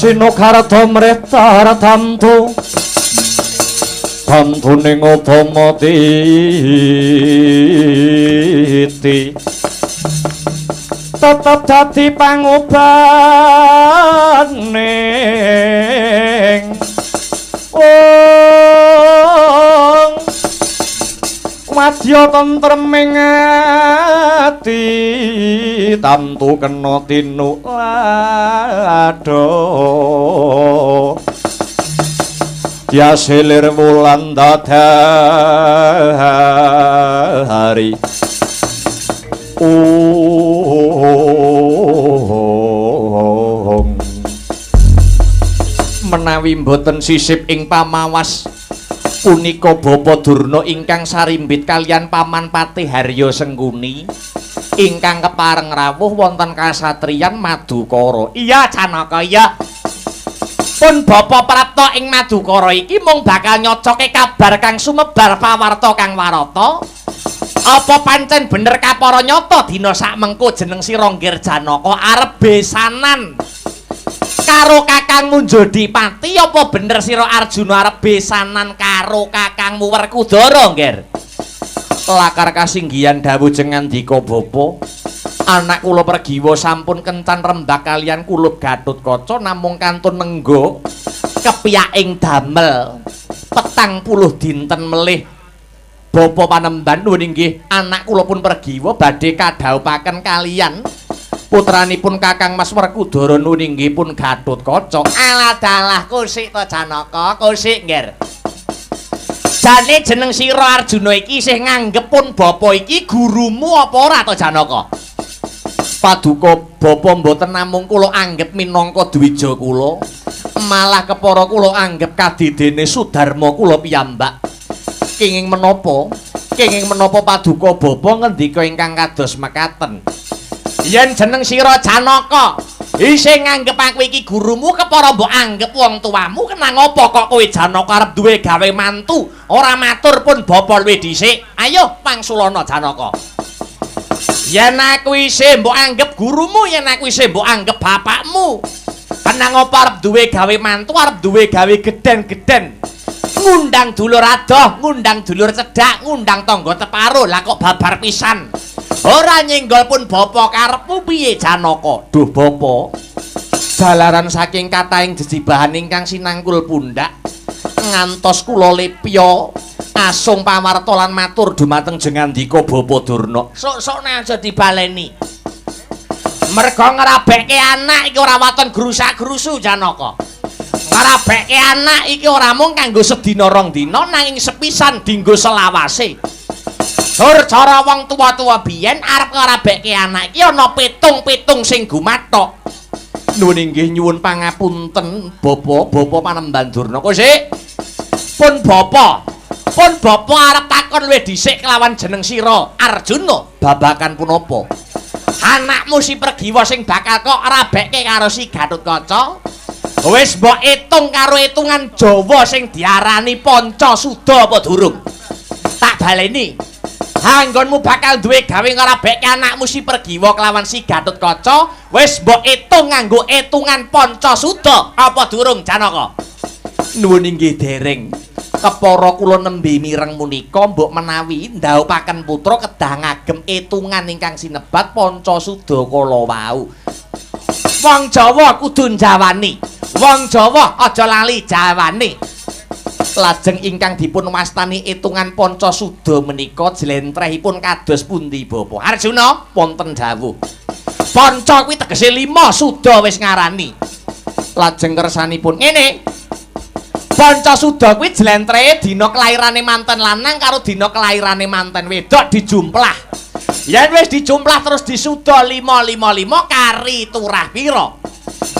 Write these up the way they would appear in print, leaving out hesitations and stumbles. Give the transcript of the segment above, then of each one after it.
Sinokarta mreta tamtu tamtuning utama titi tetep dadi pangobaning madya tentreming ati tamtu kena tinulado yasilir wulan dadari menawi mboten sisip ing pamawas punika Bapa Durna ingkang sarimbit kalian Paman Patih Harya Sengkuni ingkang kepareng rawuh wonten kasatriyan Madukara. Iya Janaka, iya. Pun Bapa prapta ing Madukara iki mung bakal nyocoke kabar kang sumebar pawarta kang warata. Apa pancen bener kapara nyata dina sakmengko jeneng sira Ngger Janaka arep besanan karo kakangmu Jodipati? Apa bener sira Arjuna arep besanan karo kakangmu Werkudara, Ngger? Lakar kasinggihan dawuh jengandika Bapa, anak kula Pergiwa sampun kencan rembak kalian kulup Gatotkaca namung kantun nenggo kepiyaking damel 40 dinten melih. Bapa Panembahan nuwun inggih, anak kula pun Pergiwa badhe kadhawuhaken kalian putranipun Kakang Mas Werkudara nuwun inggih pun Gatotkaca. Alah dalah kusik to Janaka, kusik Ngger. Jane jeneng sira Arjuna iki isih nganggep pun bapa iki gurumu apa ora to Janaka? Paduka bapa mboten namung kula anggep minangka dwija kula, malah kepara kula anggep kadidene Sudarma kula piyambak. Kenging menapa? Kenging menapa paduka bapa ngendika ingkang kados mekaten? Yen jeneng sira Janaka isih nganggep aku iki gurumu, kepara mbok anggep wong tuamu, kenang apa kok kowe Janaka arep duwe gawe mantu ora matur pun bapa luwih dhisik? Ayo pangsulana Janaka. Yen aku isih mbok anggep gurumu, yen aku isih mbok anggep bapakmu, kenang apa arep duwe gawe mantu, arep duwe gawe geden-geden, ngundang dulur adoh, ngundang dulur cedhak, ngundang tangga teparo, lah kok babar pisan. Ora nyenggol pun bapa karepmu piye Janaka? Duh bapa, jalaran saking katahing jejibahan ingkang sinangkul pundak ngantos kula lepya asung pawarta lan matur dumateng jengandika Bapa Durna. Sok-sok aja dibaleni. Merga ngrabekke anak iki ora waton grusak-grusu Janaka. Ngrabekke anak iki ora mung kanggo sedina rong dina nanging sepisan dinggo selawase. Tur cara wong tuwa-tuwa biyen arep ngrabekke anak iki ana pitung-pitung sing gumathok. Nuwun inggih nyuwun pangapunten Bapa Panembahan Durna. Kusik. Pun Bapa arep takon luwih dhisik kelawan jeneng sira Arjuna babakan punapa? Anakmu si Pergiwa sing bakal kok rabekke karo si Gatotkaca wis mbok itung karo itungan Jawa sing diarani Pancasuda apa durung? Tak baleni. Anggonmu bakal duwe gawe ngrabekke anakmu si Pergiwa kelawan si Gatotkaca wis mbok itung nganggo itungan Pancasuda apa durung Janaka? Nuwun inggih dereng. Kepara kula nembe mireng menika mbok menawi ndhawuhaken putra kedah ngagem itungan ingkang sinebat Pancasuda kala wau. Wong Jawa kudu njawani. Wong Jawa aja lali jawani. Lajeng ingkang dipun wastani itungan Pancasuda menika jlentrehipun kados pundi Bapa? Arjuna wonten dawuh. Panca kuwi tegese 5, Suda wis ngarani. Lajeng kersanipun ngene. Pancasuda kuwi jlentrehe dina kelairane manten lanang karo dina kelairane manten wedok dijumplah. Yen wis dijumplah terus disuda 555 kari turah pira?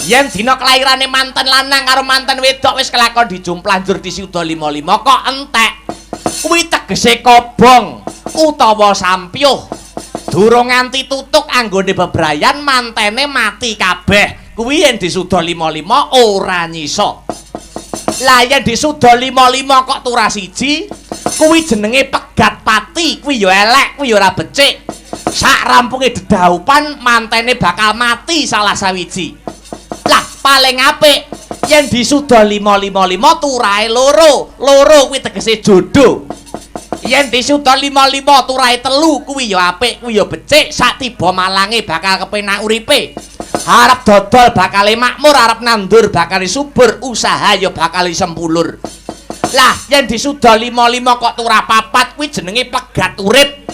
Yen dina kelairane manten lanang karo manten wedok wis kelakon dijumplah njur disuda 55 kok entek. Kuwi tegese kobong utawa sampyuh. Durung nganti tutuk anggone bebrayan mantene mati kabeh. Kuwi yen disuda 55 ora nyisa. Lah yen disuda 55 kok turah siji, kuwi jenenge pegat pati, kuwi ya elek, kuwi ya ora becik. Sak rampunge dedaupan mantene bakal mati salah sawiji. Lah paling apik yen disuda 555 turahe loro kuwi tegese jodoh. Yen disuda 55 turahe 3 kuwi ya apik, kuwi ya becik, sak tiba malange bakal kepenak uripe. Arep dodol bakal makmur, arep nandur bakal subur, usaha ya bakal sempulur. Lah yen disuda 55 kok turah 4 kuwi jenenge pegat urip.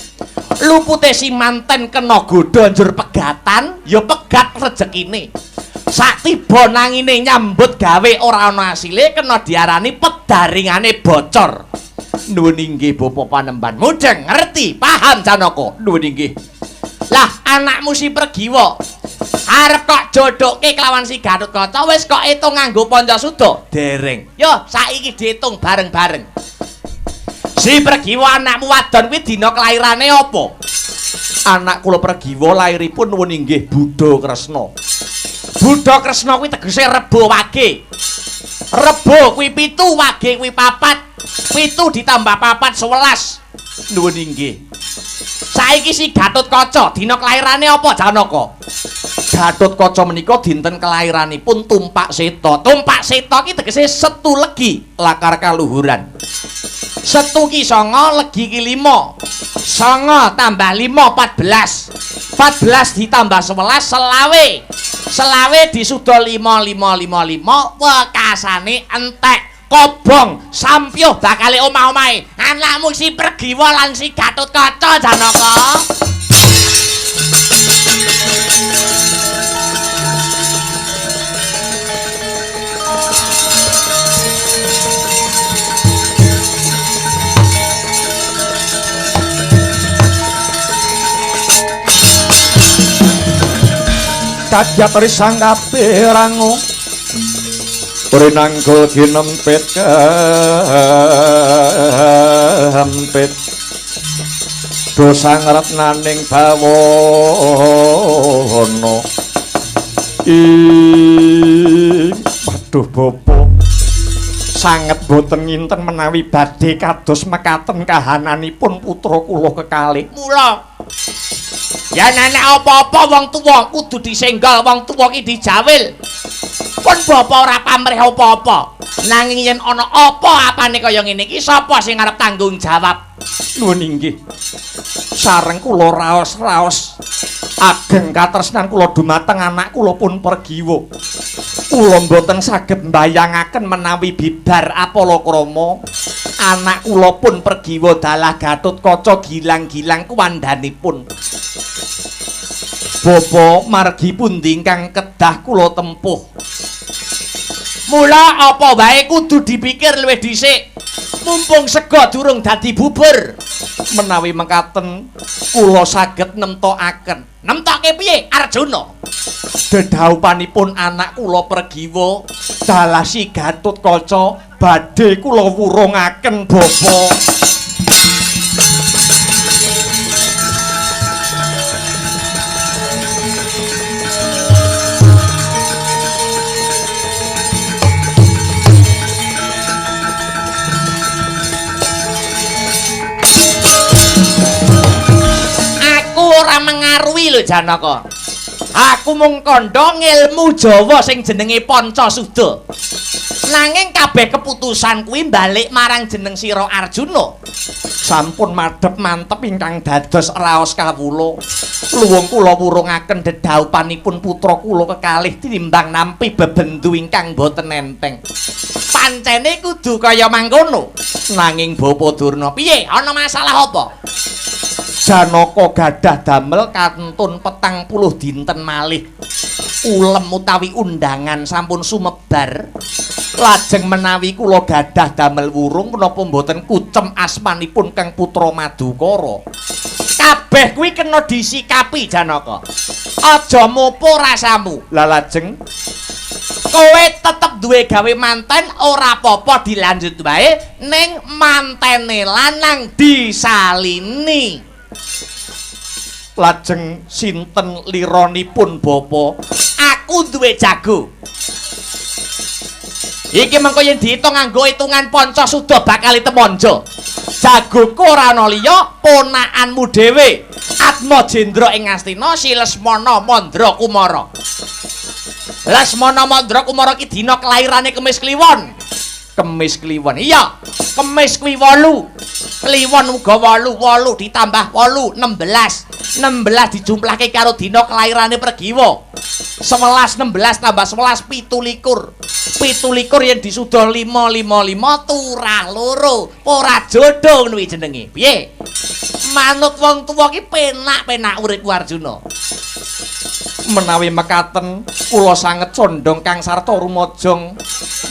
Lupute si manten kena godha njur pegatan, ya pegat rezekine. Sak tiba nangine nyambut gawe ora ana asile kena diarani pedaringane bocor. Nuwun inggih Bapa Panembahan. Mudeng ngerti, paham Janaka? Nuwun inggih. Lah anakmu si Pregiwa arep kok jodoke kelawan si Gatotkaca wis kok etung nganggo Pancasuda? Dereng. Yo saiki diitung bareng-bareng. Si Pregiwa anakmu wadon kuwi dina kelairane apa? Anak kula Pregiwa lairipun nuwun inggih Budha Kresna. Budha Kresna kuwi tegese Rebo Wage. Rebo kuwi 7, Wage kuwi 4. 7 ditambah 4 11. Nuwun inggih. Saiki si Gatotkaca dina kelairane apa Janaka? Gatotkaca menika dinten kelairanipun Tumpak Seta. Tumpak Seta ki tegese Setu Legi, lakar kaluhuran. Setu ki 9, Legi ki 5. 9 tambah 5 14. 14 ditambah 11 selawe. Selawe disuda 5 wekasane entek. Kobong sampyuh bakale omah-omahe anakmu si Pregiwa lan si Gatotkaca Janaka. Kadyat risang kabeh rangu Rinangkul ginempit kempit Dosa ngretnaning bawana Waduh Bapa sanget boten nginten menawi badhe kados mekaten kahananipun putra kula kekalih. Mula yen ana apa-apa wong tuwa kudu disenggol, wong tuwa ki dijawil. Pun bapa ora pamrih apa-apa. Nanging yen ana apa-apane kaya ngene iki sapa sing arep tanggung jawab? Nuwun inggih. Sareng kula raos-raos ageng katresnan kula dumateng anak kula pun Pregiwa. Kula mboten saged mbayangaken menawi bibar Apalakrama anak kula pun Pregiwa dalah Gatotkaca gilang-gilang kuwandhanipun. Bapa margi pundi ingkang kedah kula tempuh? Mula apa wae kudu dipikir luwih dhisik. Mumpung sego durung dadi bubur. Menawi mekaten kula saged nemtokaken. Nemtoke piye Arjuna? Dedhaupanipun anak kula Pregiwa dalah si Gatotkaca badhe kula wurungaken Bapa. Ora mengaruhi lho Janaka. Aku mung kandha ngilmu Jawa sing jenenge Pancasuda. Nanging kabeh keputusan kuwi balik marang jeneng sira Arjuna. Sampun madhep mantep ingkang dados raos kawula. Luwung kula wurungaken dedhaupanipun putra kula kekalih tinimbang nampi bebendu ingkang boten enteng. Pancene kudu kaya mangkono. Nanging Bapa Durna, piye? Ana masalah apa? Janaka gadah damel kantun 40 dinten malih. Ulem utawi undangan sampun sumebar. Lajeng menawi kula gadah damel wurung menapa mboten kucem asmanipun Kang Putra Madukara. Kabeh kuwi kena disikapi Janaka. Aja mopo rasamu. Lah lajeng kowe tetep duwe gawe manten ora apa-apa dilanjut wae ning mantene lanang disalini. Lajeng sinten liranipun Bapa? Aku duwe jago. Iki mengko yen diitung nganggo hitungan Pancasuda bakal temanja. Jagoku ora ana liya ponakanmu dhewe. Atmajendra ing Astina, si Lesmana Mandra Kumara. Lesmana Mandra Kumara ki dina kelairane Kemis Kliwon. Kemis Kliwon. Iya, Kemis kuwi 8. Kliwon uga 8, 8 ditambah 8 16. 16 dijumlahke karo dina kelairane Pregiwa. 11 16 tambah 11 17. 17 yen disuda 5 5 turah loro. Ora jodoh ngono kuwi jenenge. Piye? Manut wong tuwa ki penak-penak urip Arjuna. Menawi mekaten kula sanget condong Kang Sarta rumajang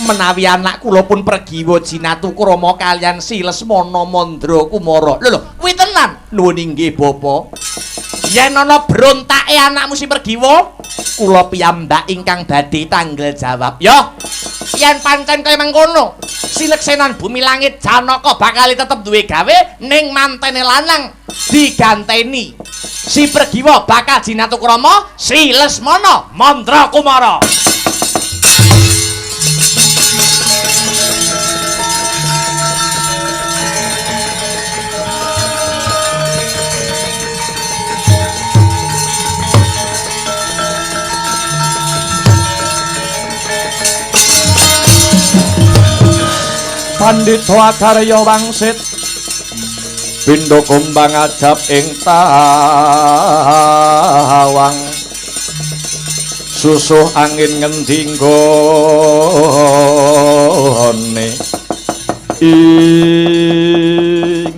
menawi anak kula pun Pregiwa Jinatu Krama kalian Si Lesmana Mandra Kumara. Lho, kuwi tenan. Nuwun inggih Bapa. Yen ana brontake anakmu si Pregiwa, kula piyambak ingkang badhe tanggel jawab. Ya. Yen pancen kaya mengkono, Sileksenan Bumi Langit Janaka bakal tetep duwe gawe ning mantene lanang diganteni. Si Pregiwa bakal Jinatu Krama, Si Lesmana Mandra Kumara. Pandhita Agarya wangsit pindha kumbang ajab ing tawang susuh angin ngendi nggone ing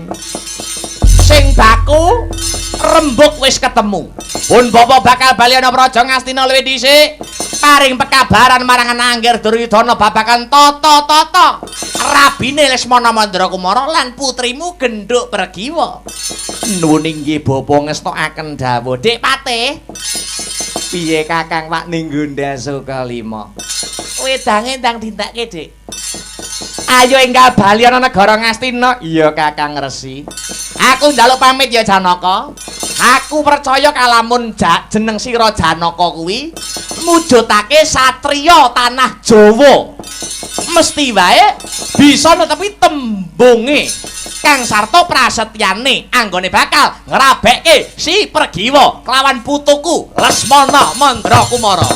sing baku rembug wis ketemu. Pun Bapa bakal bali ana Praja Ngastina luwih dhisik. Paring pekabaran marang Ananggir Duryudana babagan tata-tata rabine Lesmana Mandra Kumara lan putrimu Genduk Pregiwa. Nuwun inggih Bapa ngestokaken dawuh. Dik Patih. Piye Kakang Pak Ninggunda Sukalima? Wedange ndang dintekke, Dik. Ayo enggal bali ana negara Ngastina. Iya Kakang Resi. Aku njaluk pamit ya Janaka. Aku percaya kalamun jeneng sira Janaka kuwi mujudake satriya tanah Jawa. Mesti wae bisa netepi tembunge Kang Sarta prasetyane anggone bakal ngrabekke si Pregiwa kelawan putuku Lesmana Mandra Kumara.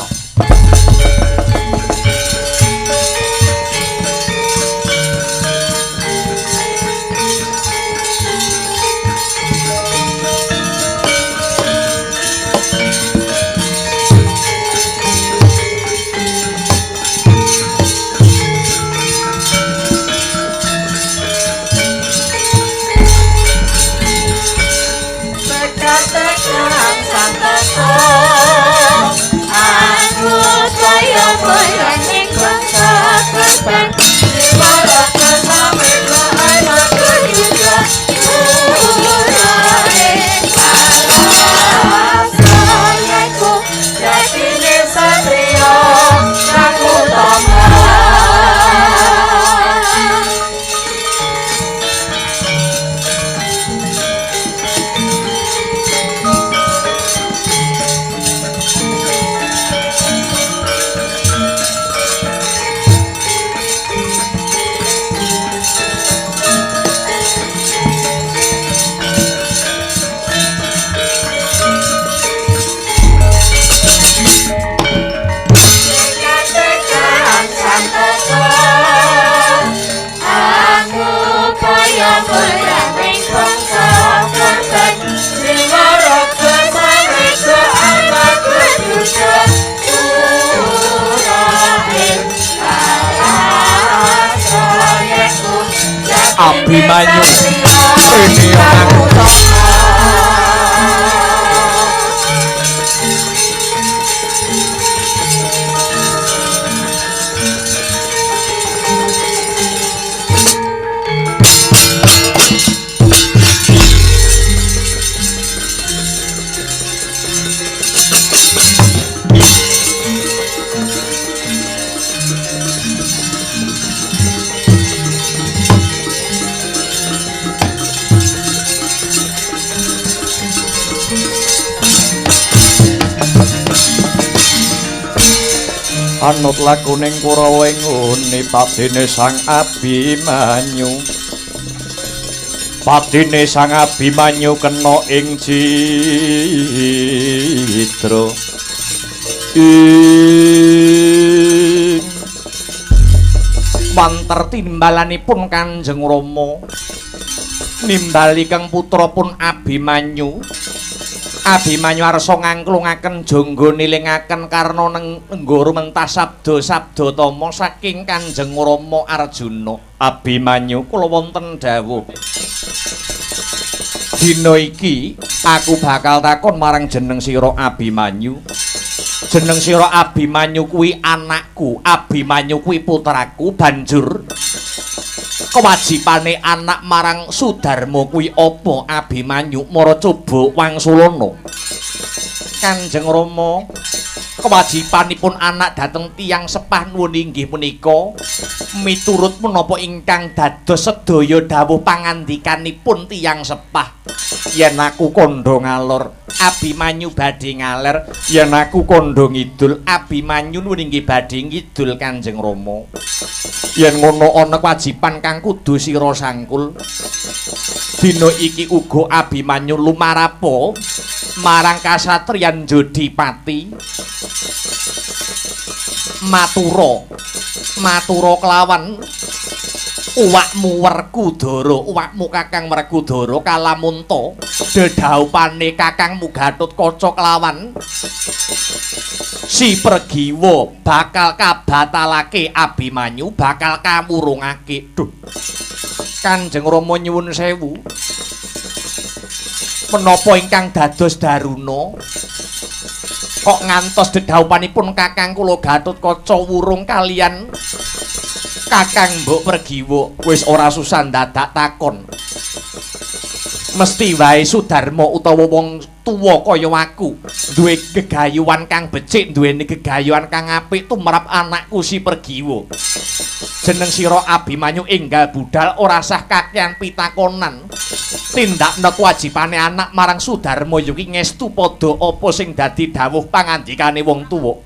Abimanyu rene aku anut lakuning Kurawa ngune padine Sang Abimanyu. Padine Sang Abimanyu kena ing citra Wanter timbalanipun Kanjeng Rama nimbali kang putra pun Abimanyu. Abimanyu arsa ngangklungaken jangga nilingaken karna nenggara mentas sabda tama saking Kanjeng Rama Arjuna. Abimanyu kula wonten dawuh. Dina iki aku bakal takon marang jeneng sira Abimanyu. Jeneng sira Abimanyu kuwi anakku, Abimanyu kuwi putraku, banjur kewajibane anak marang Sudarma kuwi apa Abimanyu mara coba wangsulana. Kanjeng Rama, kewajibanipun anak dhateng tiyang sepah nuwun inggih punika miturut menapa ingkang dados sedaya dawuh pangandikanipun tiyang sepah. Yen aku kandha ngalor, Abimanyu badhe ngaler. Yen aku kandha ngidul, Abimanyu nuwun inggih badhe ngidul Kanjeng Rama. Yen ngono ana kewajiban kang kudu sira sangkul. Dina iki uga Abimanyu lumarapo marang kasatriyan Jodipati. Matura kelawan uwakmu Werkudara, uwakmu Kakang Werkudara kalamunta dedhaupane Kakangmu Gatotkaca kelawan Si Pergiwa bakal kabatalake Abimanyu, bakal kamurungake. Duh. Kanjeng Rama nyuwun sewu. Menapa ingkang dados daruna kok ngantos dedhaupanipun Kakang kula Gatotkaca wurung kalian Kakang Mbok Pergiwa? Wis ora susah dadak takon. Mesti wae Sudarma utawa wong tuwa kaya aku duwe gegayuhan kang becik, duweni gegayuhan kang apik tumrap anakku Si Pergiwa. Jeneng sira Abimanyu enggal budal ora sah kakehan pitakonan. Tindakna kewajibane anak marang Sudarma yuki ngestu padha apa sing dadi dawuh pangandikane wong tuwa.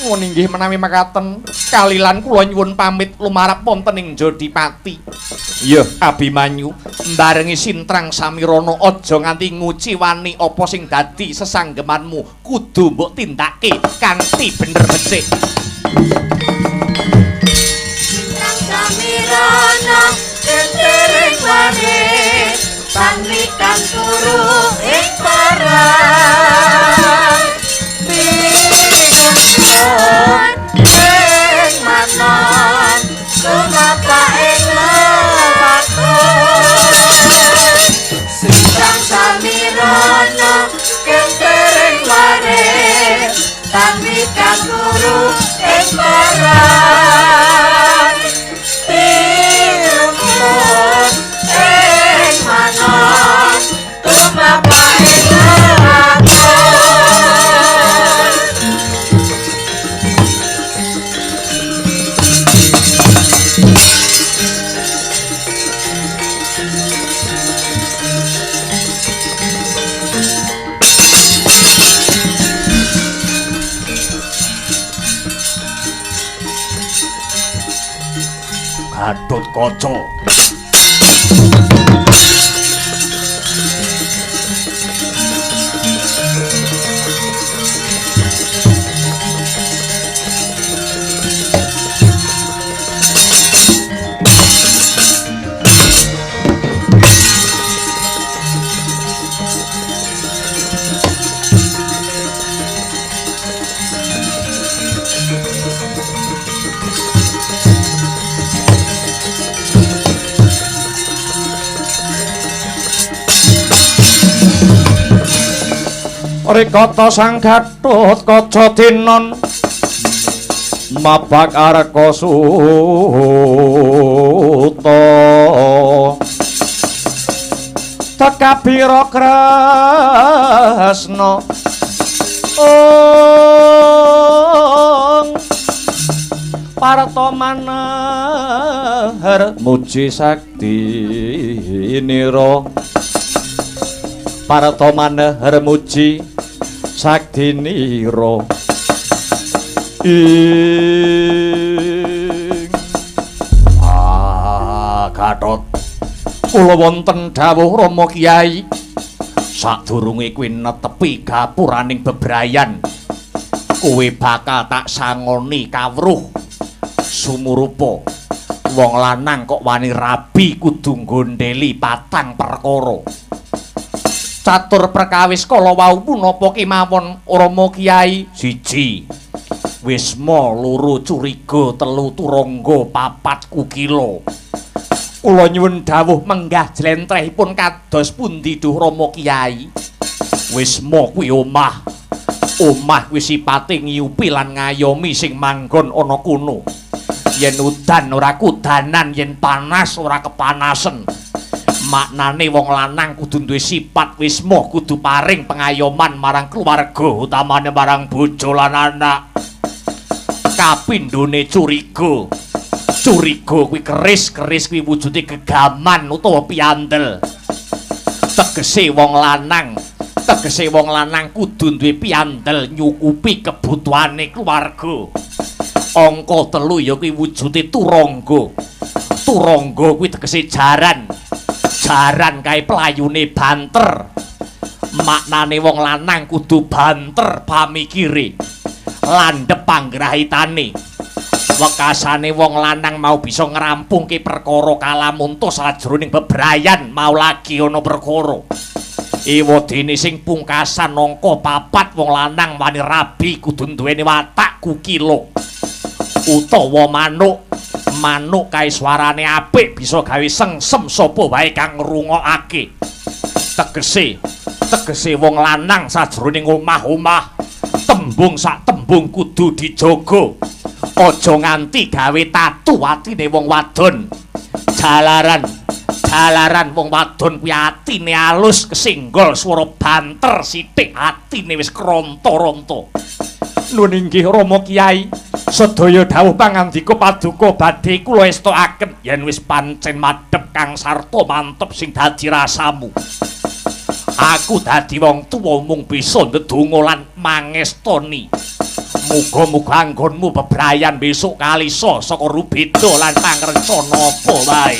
Nuwun inggih menawi makaten kalilan kula nyuwun pamit lumarap wonten ing Jodipati. Iya, Abimanyu, mbarengi Sintrang Samirana aja nganti nguci wani apa sing dadi sesanggemanmu kudu mbok tindake kanthi bener becik. Sintrang Samirana kendereng wani pamitan turu ing parang pinun ing manon tumapa ing lewaton. Sintrang Samirana kendereng wani pamitan turu ing parang pinun ing manon tumapa ing lewaton. Gatotkaca. Rikata sang Gatotkaca tinon mabak Arkasuta tekabira Kresna Partamanahar muji sakti nira Partamanahar muji sakti nira ing Gatot kula wonten dawuh Rama Kyai sadurunge kuwi netepi gapuraning bebrayan kowe bakal tak sangoni kawruh sumurupa wong lanang kok wani rabi kudu nggondheli patang perkara. Catur perkawis kala wau punapa kemawon Rama Kyai? 1 Wisma, 2 Curiga, 3 Turangga, 4 Kukila. Kula nyuwun dawuh menggah jlentrehipun kados pundi Duh Rama Kyai? Wisma kuwi omah. Omah kuwi sipate ngiyupi lan ngayomi sing manggon ana kono. Yen udan ora kudanan, yen panas ora kepanasen. Maknane wong lanang kudu duwe sifat wisma, kudu paring pengayoman marang keluarga, utamane marang bojo lan anak. Kapindhone curiga. Curiga kuwi keris kuwi wujude gegaman utawa piandel. Tegese wong lanang kudu duwe piandel nyukupi kebutuhane keluarga. Angka 3 ya kuwi wujude turangga. Turangga kuwi tegese jaran. Jaran kae playune banter. Maknane wong lanang kudu banter pamikire. Landhep panggrahitane. Wekasane wong lanang mau bisa ngrampungke perkara kalamunta sajroning bebrayan mau lagi ana perkara. Ewadene sing pungkasan angka 4 wong lanang wani rabi kudu duweni watak kukila. Utawa manuk. Manuk kae swarane apik bisa gawe sengsem sapa wae kang ngrungokake. Tegese wong lanang sajroning omah-omah tembung sak tembung kudu dijaga. Aja nganti gawe tatu atine wong wadon. Jalaran wong wadon kuwi atine alus kesinggol swara banter sithik atine wis kronto-ronto. Nuwun inggih Rama Kyai, sedaya dawuh pangandika paduka badhe kula estokaken yen wis pancen madhep kang sarta mantep sing dadi rasamu. Aku dadi wong tuwa mung bisa ndedonga lan mangestoni. Muga-muga anggonmu bebrayan besok kalisa saka rubeda lan pangrencana apa wae.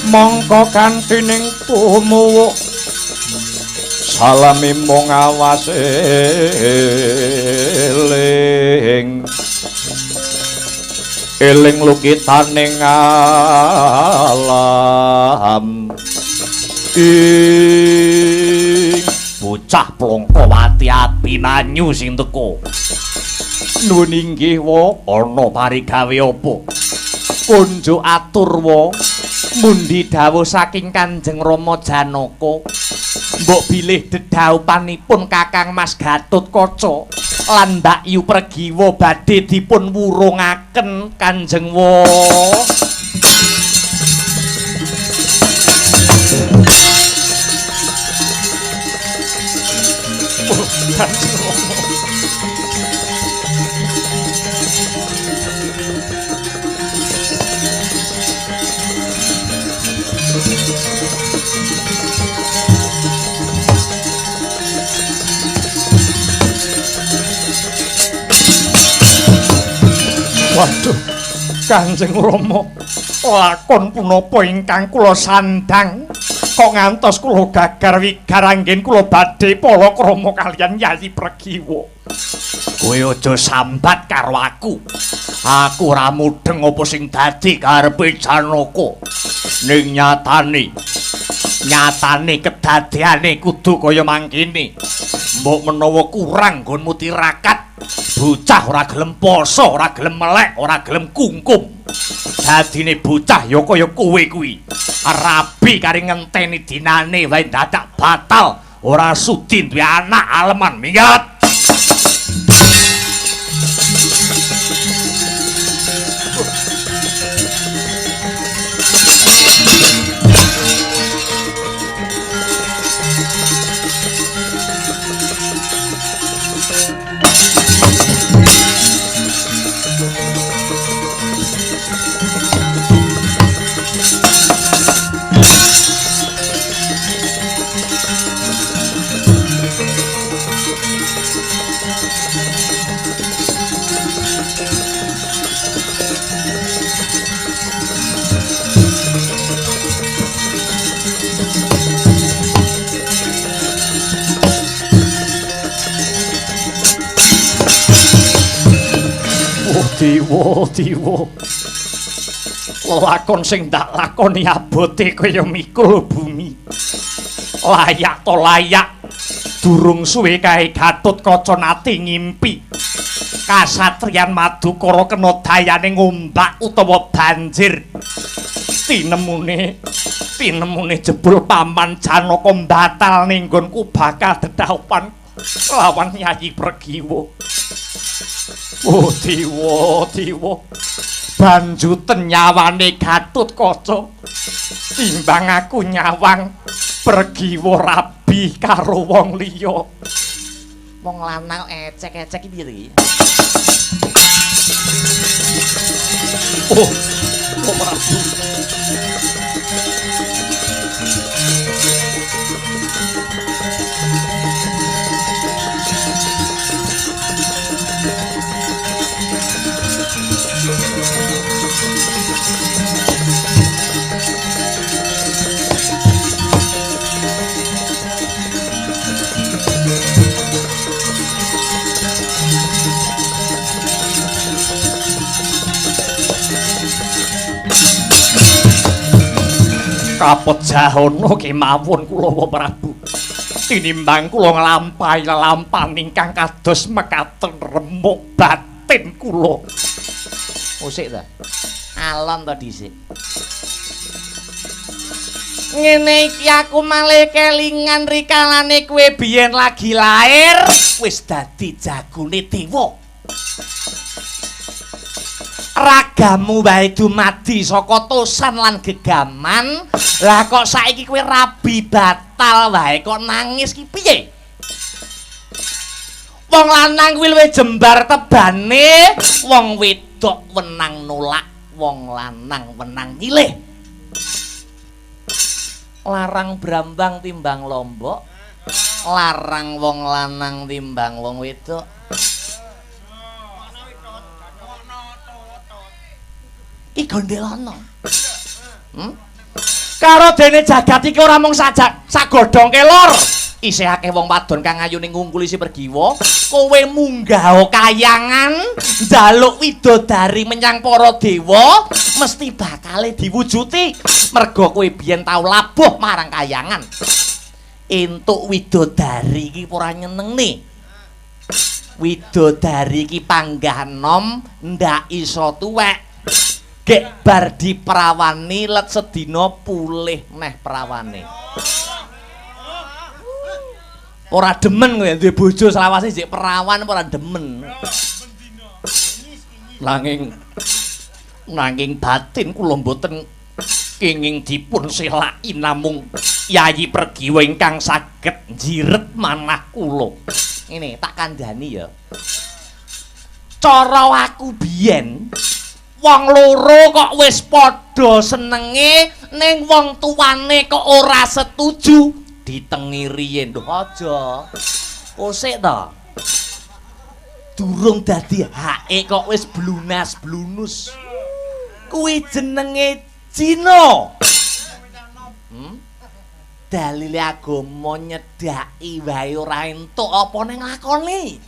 Mongko kantining tumuwuk salami mung awas eling lukitaning alam ing bocah plongkowati api nanyu sing teko. Nuwun inggih wa ana parigawe apa? Kunjuk atur wa mundi dawuh saking Kanjeng Rama Janaka. Mbok bilih dedhaupanipun Kakang Mas Gatotkaca lan Mbak Yu Pregiwa badhe dipun wurungaken Kanjeng wa. Waduh, Kanjeng Rama, lakon punapa ingkang kula sandhang kok ngantos kula gagar wigar anggen kula badhe palakrama kaliyan Yayi Pregiwa. Kowe aja sambat karo aku. Aku ora mudheng apa sing dadi karepe Janaka. Ning nyatane kedadeane kudu kaya mangkene. Mbok menawa kurang nggonmu tirakat, bocah ora gelem poso, ora gelem melek, ora gelem kungkum. Dadine bocah ya kaya kowe kuwi. Rabi kari ngenteni dinane wae dadak batal. ora sudi duwe anak aleman miyat. Dewa lakon sing ndak lakoni abote kaya mikul bumi layak to layak durung suwe kae Gatotkaca nate ngimpi kasatriyan Madukara kena dayane ngombak utawa banjir tinemune jebul paman Janaka batal ning nggonku bakal dedhaopan lawan Yayi Pregiwa. Oh Dewa banjuten nyawane Gatotkaca timbang aku nyawang Pregiwa rabi karo wong liya. Wong lanang ecek-ecek iki piye? Oh Prabu. Kapejahana kemawon kula Prabu. Tinimbang kula nglampahi lelampahan ingkang kados mekaten remuk batin kula. Musik ta? Alon ta dhisik. Ngene iki aku malih kelingan rikalane kowe biyen lagi lair wis dadi jagone dewa. Ragamu wae dumadi saka tosan lan gegaman. Lah kok saiki kowe rabi batal wae kok nangis ki piye? Wong lanang kuwi luwih jembar tebane, wong wedok wenang nolak, wong lanang wenang nyilih. Larang brambang timbang lombok, larang wong lanang timbang wong wedok. Iki gondelana. Karo dene jagat iki ora mung sagodhong kelor. Isih akeh wong wadon kang ayu ning ngungkuli si Pregiwa. Kowe munggah kayangan njaluk widodari menyang para dewa, mesti bakale diwujuti. Merga kowe biyen tau labuh marang kayangan. Entuk widodari iki ora nyenengne. Widodari iki panggah enom ndak iso tuwek. Gek bar diprawani let sedina pulih neh prawane. Ora demen kowe duwe bojo selawase jek perawan ora demen. Nanging batin kula mboten kenging dipun selaki namung Yayi Pregiwa ingkang saged njiret manah kula. Ngene tak kandhani ya. Cara aku biyen wong loro kok wis padha senenge ning wong tuane kok ora setuju ditengiri yen. Lho aja. Kosek ta. Durung dadi hake kok wis blunas-blunus. Kuwi jenenge Cina. Dalile agama nyedhaki wae ora entuk apa ning lakone.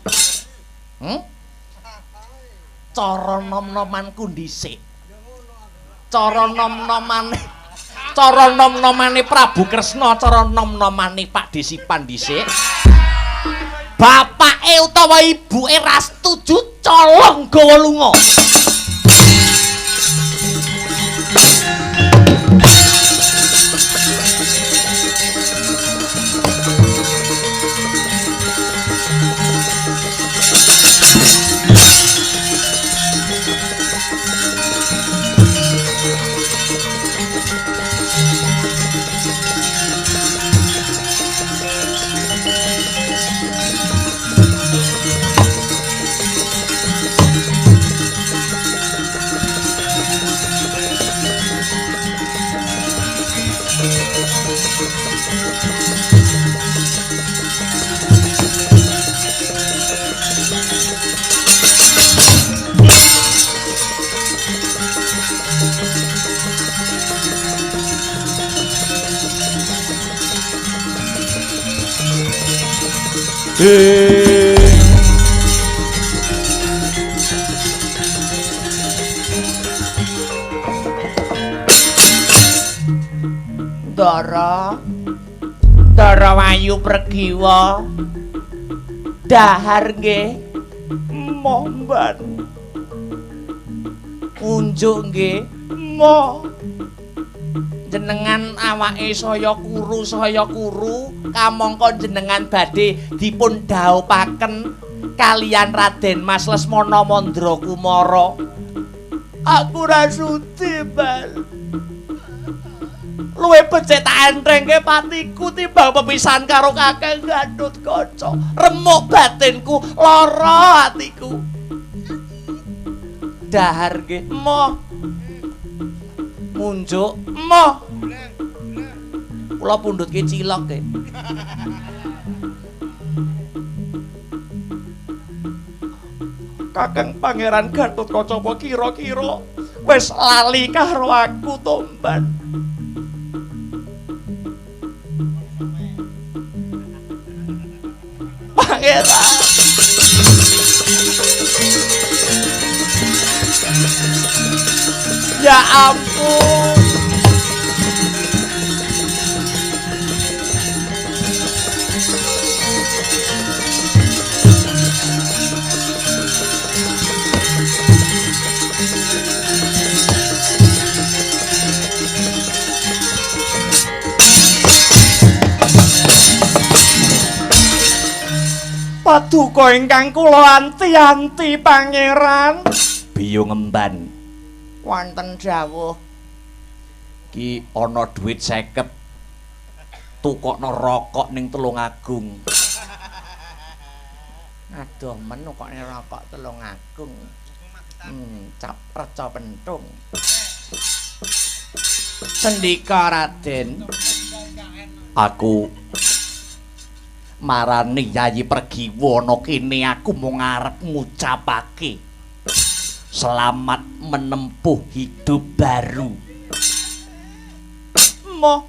Cara nom-nomanku dhisik. Cara nom-nomane Prabu Kresna, cara nom-nomane Pak Desipan dhisik. Bapake utawa ibuke ra setuju colong gawa lunga. Ndara Wayu Pregiwa dahar nggih momban unjuk nggih mo jenengan awake saya kuru kamangka jenengan badhe dipun dhaupaken kaliyan Raden Mas Lesmana Mandra Kumara aku ra sudi bal luwe becik tak entrengke patiku timbang pepisahan karo Kakang Gatotkaca. Remuk batinku, lara atiku. Dahar nggih, emoh. Munjuk, emoh. Kula pundhut ki cilok nggih. Kakang Pangeran Gatotkaca apa kira-kira wis lali karo aku Tomban. Pangeran ya ampun Paduka ingkang kula anti-anti Pangeran Biyo Ngemban wonten dawuh ki ana dhuwit 50 tukokno rokok ning Tulungagung. Aduh men tukokne rokok Tulungagung. Cap reca pentung. Sendika Raden aku marani Yayi Pregiwa ana kene aku mung arep ngucapake selamat menempuh hidup baru. Mo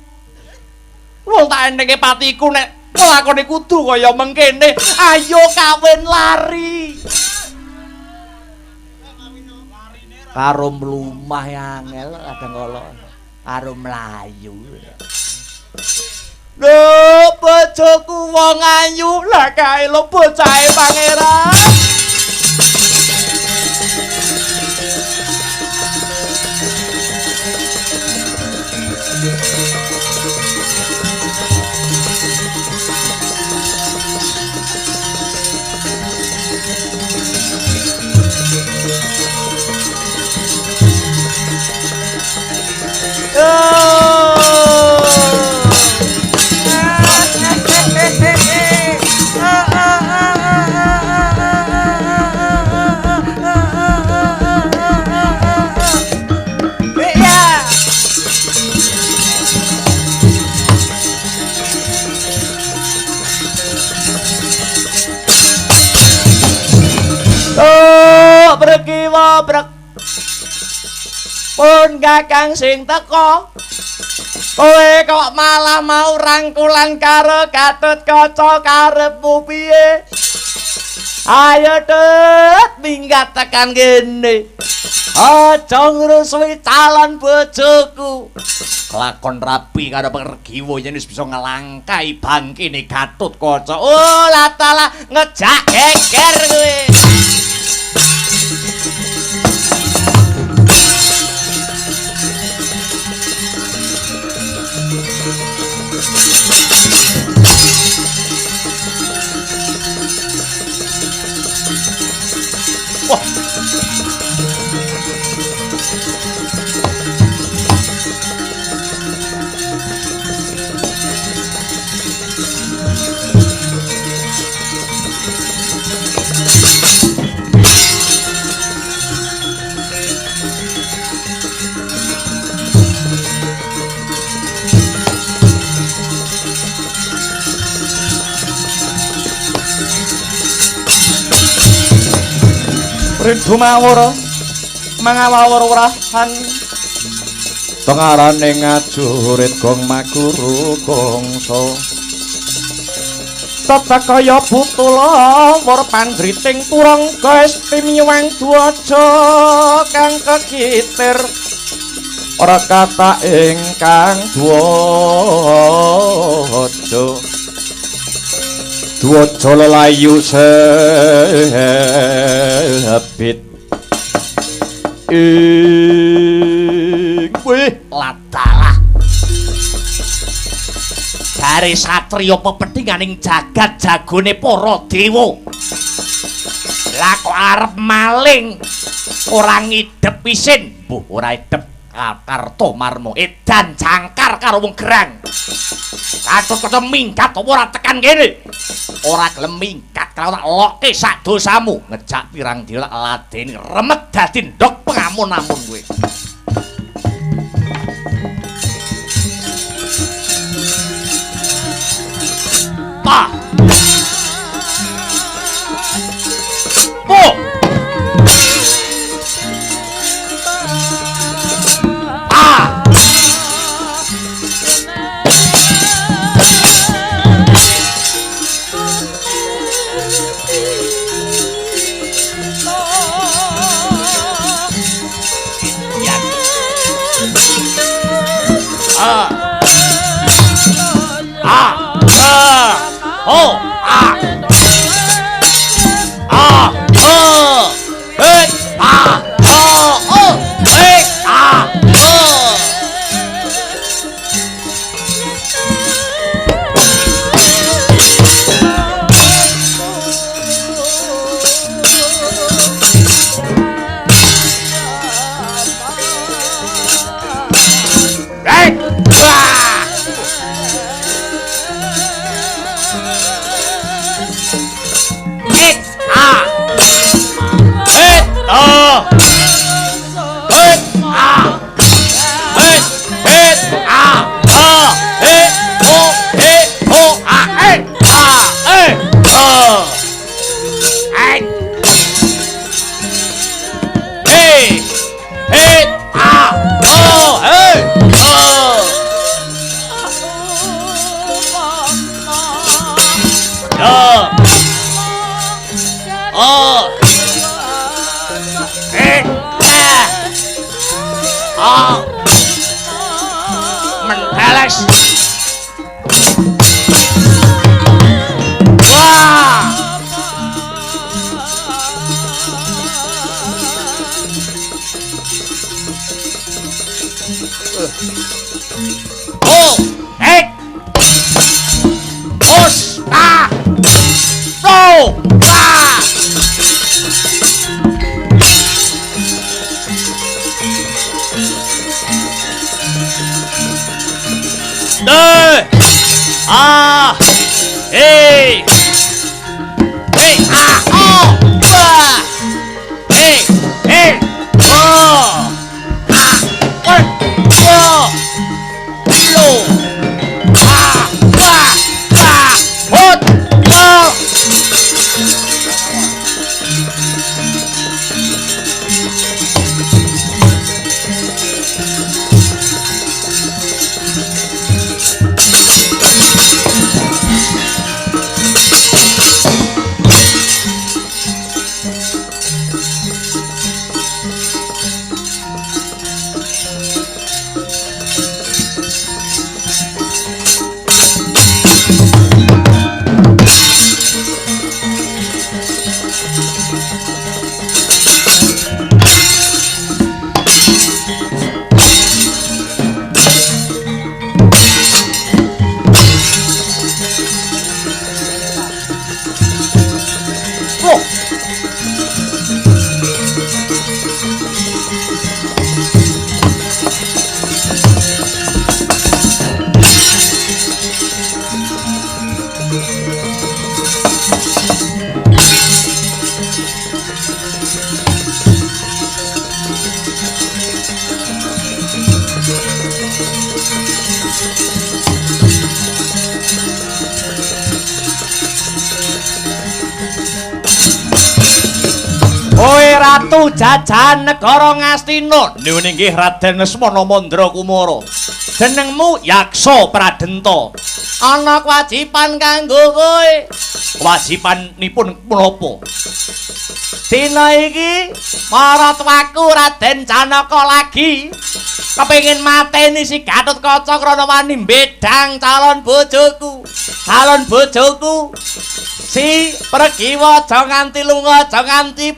wong tak enenge patiku nek lakone kudu kaya mengkene. Ayo kawin lari. Karo mlumah angel kadang kala karo mlayu. Lho bojoku wong ayu lah kae lho bocahe Pangeran. Pregiwa brek pun Kakang sing teka kowe kok malah mau rangkulan karo Gatotkaca karepmu piye? Ayo Tut minggat tekan kene. Aja ngrusui calon bojoku. Kelakon rapi karo Pregiwa yen wis bisa ngelangkai bangkine Gatotkaca. Oh latala ngejak geger kowe. Rindu mawur mangawur wurahan tengarane ngajurit gong maguru gongso tata kaya butula war pandriting turangga istimewa dwaja kang kekitir ora kata ingkang dwaja lelayu sebit kuwi ladalah dari satriya pepethinganing jagat jagone para dewa lah kok arep maling ora ngidep isin mbuh ora idep Karto Marmo edan jangkar karo wong gerang katut mingkat apa ora tekan kene ora gelem mingkat kalau tak lokke sak dosamu ngejak pirang dina ladeni remet dadi ndok pengamun-amun kowe pa po Ratu jajahan negara Ngastina niku nggih Raden Lesmana Mandra Kumara jenengmu Yaksa Pradenta ana kewajiban kanggo kowe. Kewajibanipun menapa? Dina iki maratuwaku Raden Janaka lagi kepengin mateni si Gatotkaca krana wani mbedhang calon bojoku. Calon bojoku si Pregiwa aja nganti lunga, aja nganti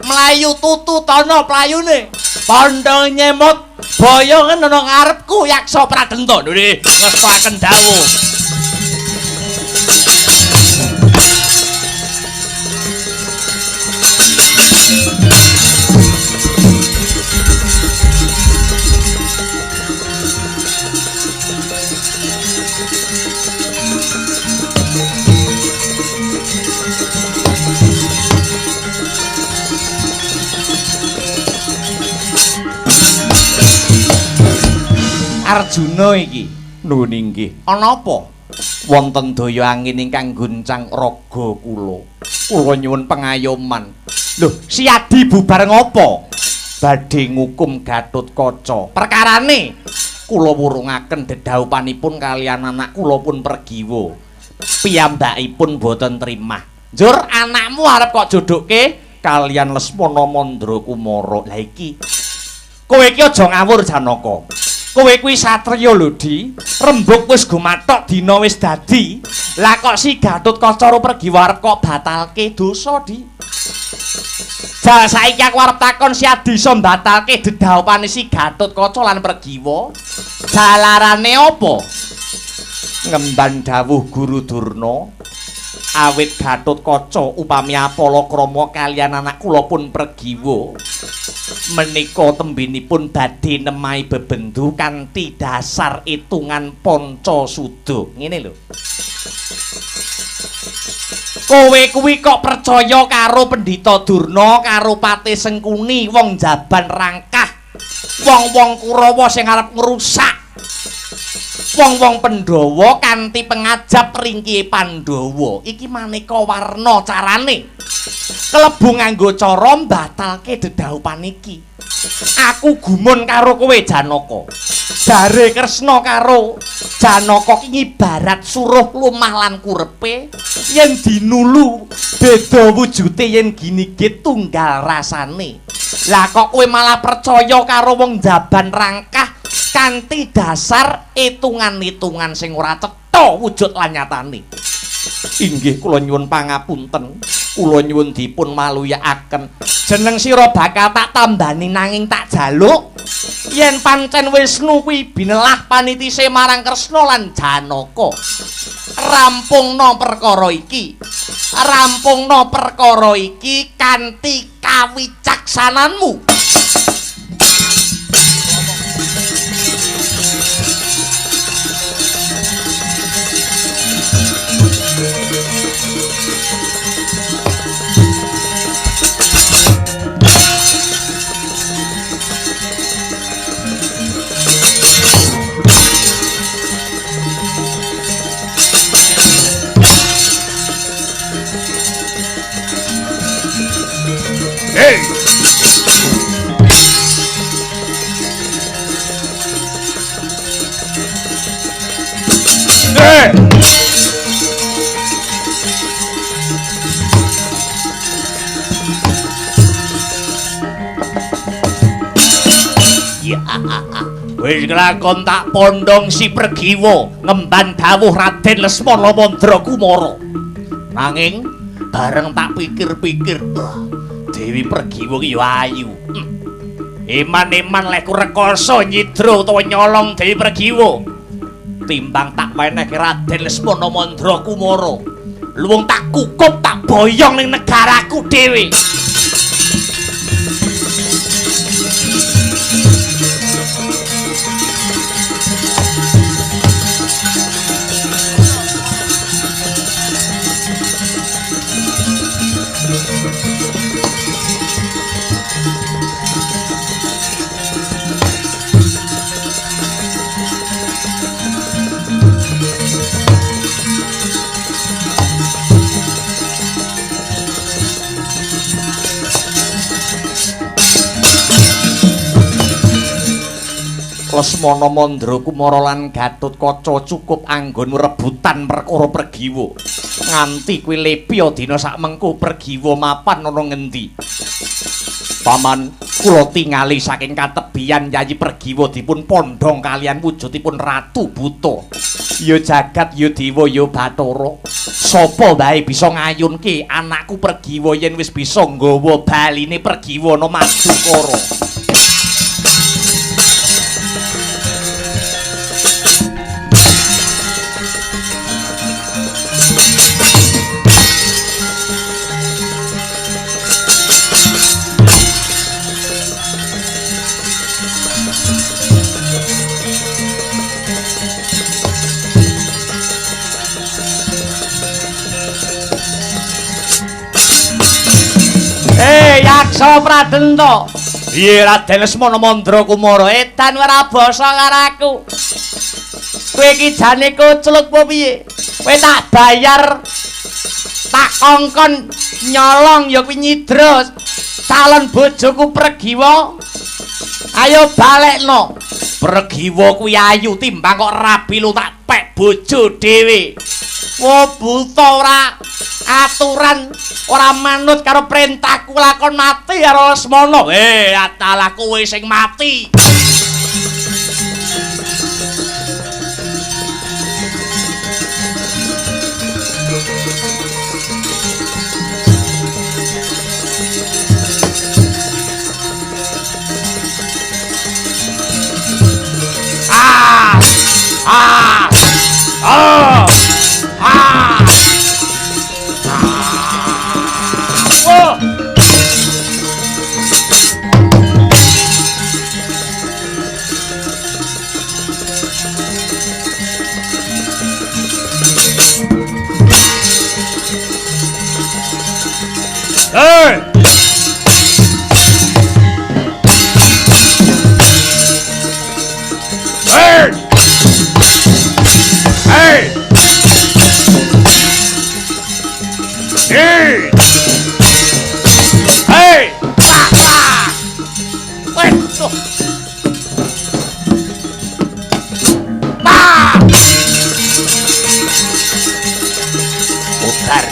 mlayu tutu tana playune. Pandha nyemot boyongan ana ngarepku Yaksa Pradenta. Nggih, ngestoaken dawuh. Arjuna iki nuwun inggih. Ana apa? Wonten daya angin ingkang guncang raga kula. Kula nyuwun pengayoman. Lho, si Adi bubar ngopo? Badhe ngukum Gatotkaca. Perkarane kula wurungaken dedhaupanipun kaliyan anak kula pun Pregiwa. Piyambakipun boten trimah. Njur anakmu arep kok jodokke kaliyan Lesmana Mandra Kumara. Lah iki kowe iki aja ngawur Janaka. Kowe kuwi satriya lho, Di. Rembug wis gumathok dina wis dadi. Lah kok si Gatotkaca Pregiwa arep kok batalke dosa, Di. Jal saiki aku arep takon si Adi iso batalke dedhaupane si Gatotkaca lan Pregiwa. Jalarane apa? Ngemban dawuh Guru Durna. Awit Gatotkaca upami Apalakrama kaliyan anak kula pun Pregiwa. Menika tembinipun badhe nemahi bebendu kanthi dasar itungan Pancasuda. Ngene lho. Kowe kuwi kok percaya karo Pendhita Durna, karo Patih Sengkuni, wong jaban rangkah, wong-wong Kurawa sing arep ngrusak, wong-wong Pandhawa kanthi pengajap ringkihe Pandhawa. Iki maneka warna carane. Kelebu nganggo cara mbatalke dedhaupan iki. Aku gumun karo kowe Janaka. Jare Kresna karo Janaka ki ibarat suruh lumah lan kurepe, yen dinulu beda wujute, yen ginigit tunggal rasane. Lah kok kowe malah percaya karo wong jaban rangkah kanthi dasar itungan-itungan sing ora cetha wujud lan nyatane. Inggih kula nyuwun pangapunten. Kula nyuwun dipun maluyakaken. Jeneng sira bakal tak tambani nanging tak jaluk yen pancen Wisnu kuwi binelah panitise marang Kresna lan Janaka. Rampungna perkara iki. Rampungna perkara iki kanthi kawicaksananmu. Wis kelakon tak pondong si Pregiwa ngemban dawuh Raden Lesmana Mandra Kumara. Nanging bareng tak pikir-pikir, Dewi Pregiwa ki yo ayu. Iman-iman lek rekoso nyidra utawa nyolong Dewi Pregiwa timbang tak wenehke Raden Lesmana Mandra Kumara. Luwung tak kukup tak boyong ning negaraku dhewe. Lesmana Mandra Kumara lan Gatotkaca cukup anggon rebutan perkara Pregiwa. Nganti kuwi lepya dina sakmengko Pregiwa mapan ana ngendi. Paman, kula tingali saking katebian Yayi Pregiwa dipun pondhong kalian wujudipun Ratu Buta. Ya jagat ya dewa ya Bathara. Sapa wae bisa ngayunke anakku Pregiwa yen wis bisa nggawa baline Pregiwa ana Madukara. Yaksa Pradenta. Piye Raden Lesmana Mandra Kumara edan ora basa karo aku. Kowe iki jane kucluk apa piye? Kowe tak bayar tak kongkon nyolong ya kuwi nyidra calon bojoku Pregiwa. Ayo balekno. Pregiwa kuwi ayu timbang kok rabi lu tak pek bojo dhewe. Wo buta ora aturan ora manut karo perintahku lakon mati karo Lesmana. Atalah kowe sing mati. Hey! Hey! Hey! Hey! Hey! Questo! Putar!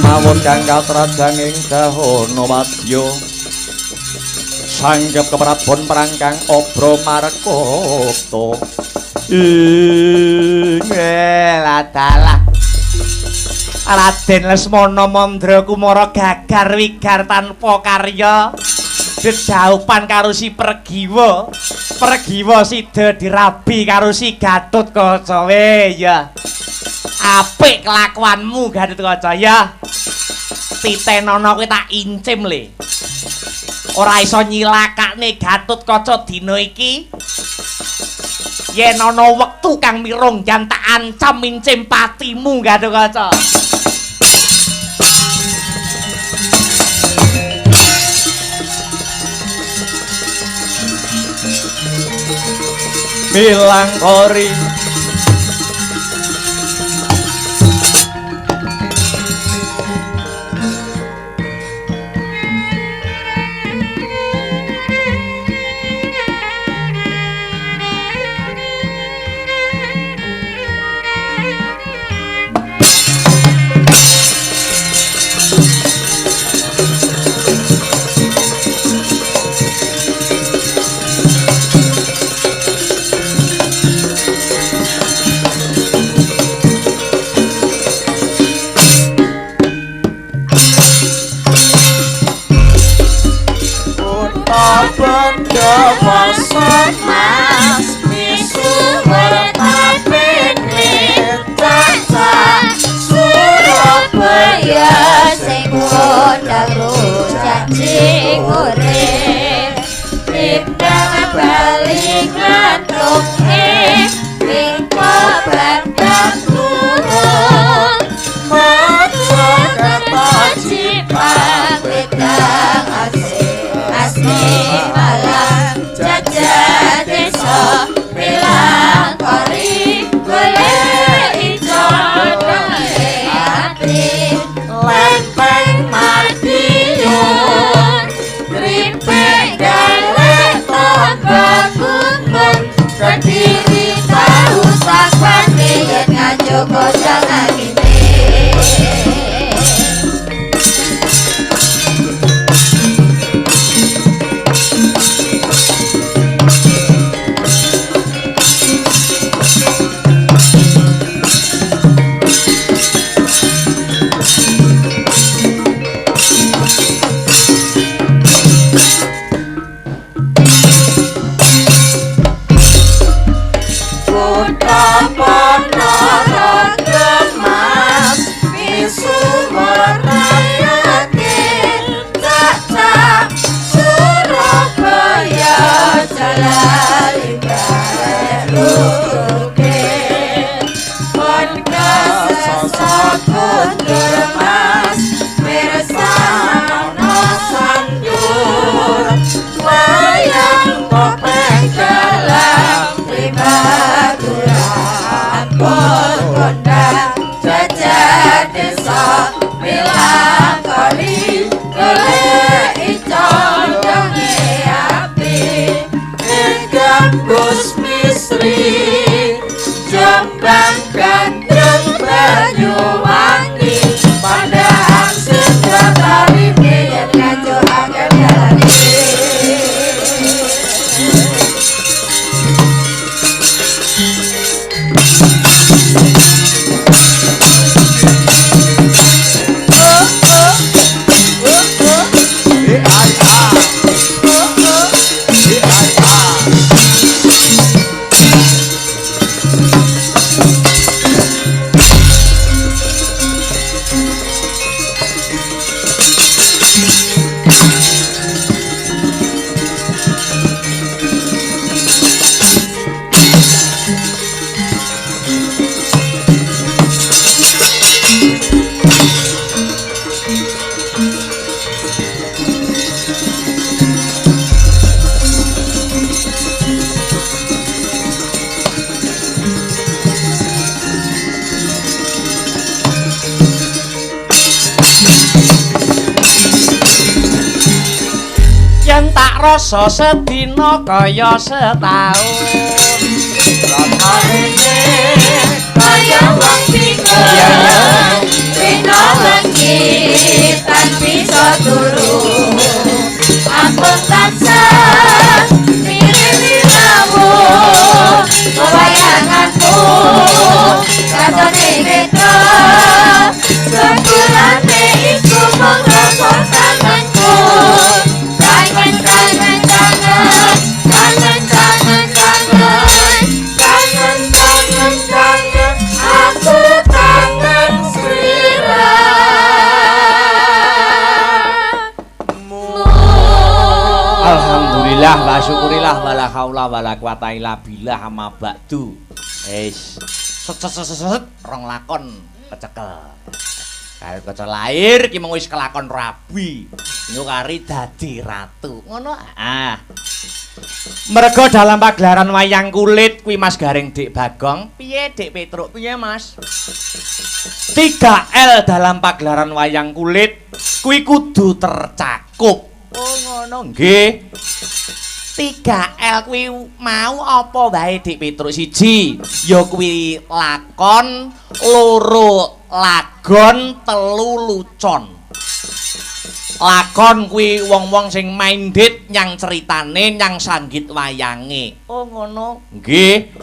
Mawon kang katrajanging dahana wadya sanggep keprabon perangkang obro markota ladalah Raden Lesmana Mandra Kumara gagar wigar tanpa karya dedaupan karo si Pregiwa sida dirabi karo si Gatotkaca ya apik kelakuanmu Gatotkaca ya titenono kowe tak incim le ora iso nyilakane Gatotkaca dina iki yen ana wektu kang mirung jan tak ancam incim patimu Gatotkaca. Bilang kori Pangwedang asli malang jajah desa bilang kori golek ijo donge ati lempeng madiun kripik galek tombak kumpul kediri tahu sakwane yen ngajo kodang angine Jombang gandrung Banyuwangi Pandaan Sendratari Biar ngajo akan jalani rasa sedina kaya setahun Ramarene kaya wong bingung Dina wengi tan bisa turu Ampun tansah mirip rawuh Wayanganku katone beda Sepulane iku mung rasa tanganku Alhamdulillah wa syukurilah wala haula wala quwata illa billah amma ba'du. Wis set rong lakon kecekel. Karo kaca lair ki mung wis kelakon rabi. Nyukari dadi ratu. Ngono ah. Merga dalam pagelaran wayang kulit kuwi Mas Garing Dik Bagong. Piye Dik Petruk? Piye Mas? 3L dalam pagelaran wayang kulit kuwi kudu tercakup. Oh ngono nggih. 3L kuwi mau apa wae Dik Petruk? Siji ya kuwi lakon, loro lagon, telu lucon. Lakon kuwi wong-wong sing main dit nyang ceritane nyang sanggit wayange. Oh ngono. Nggih.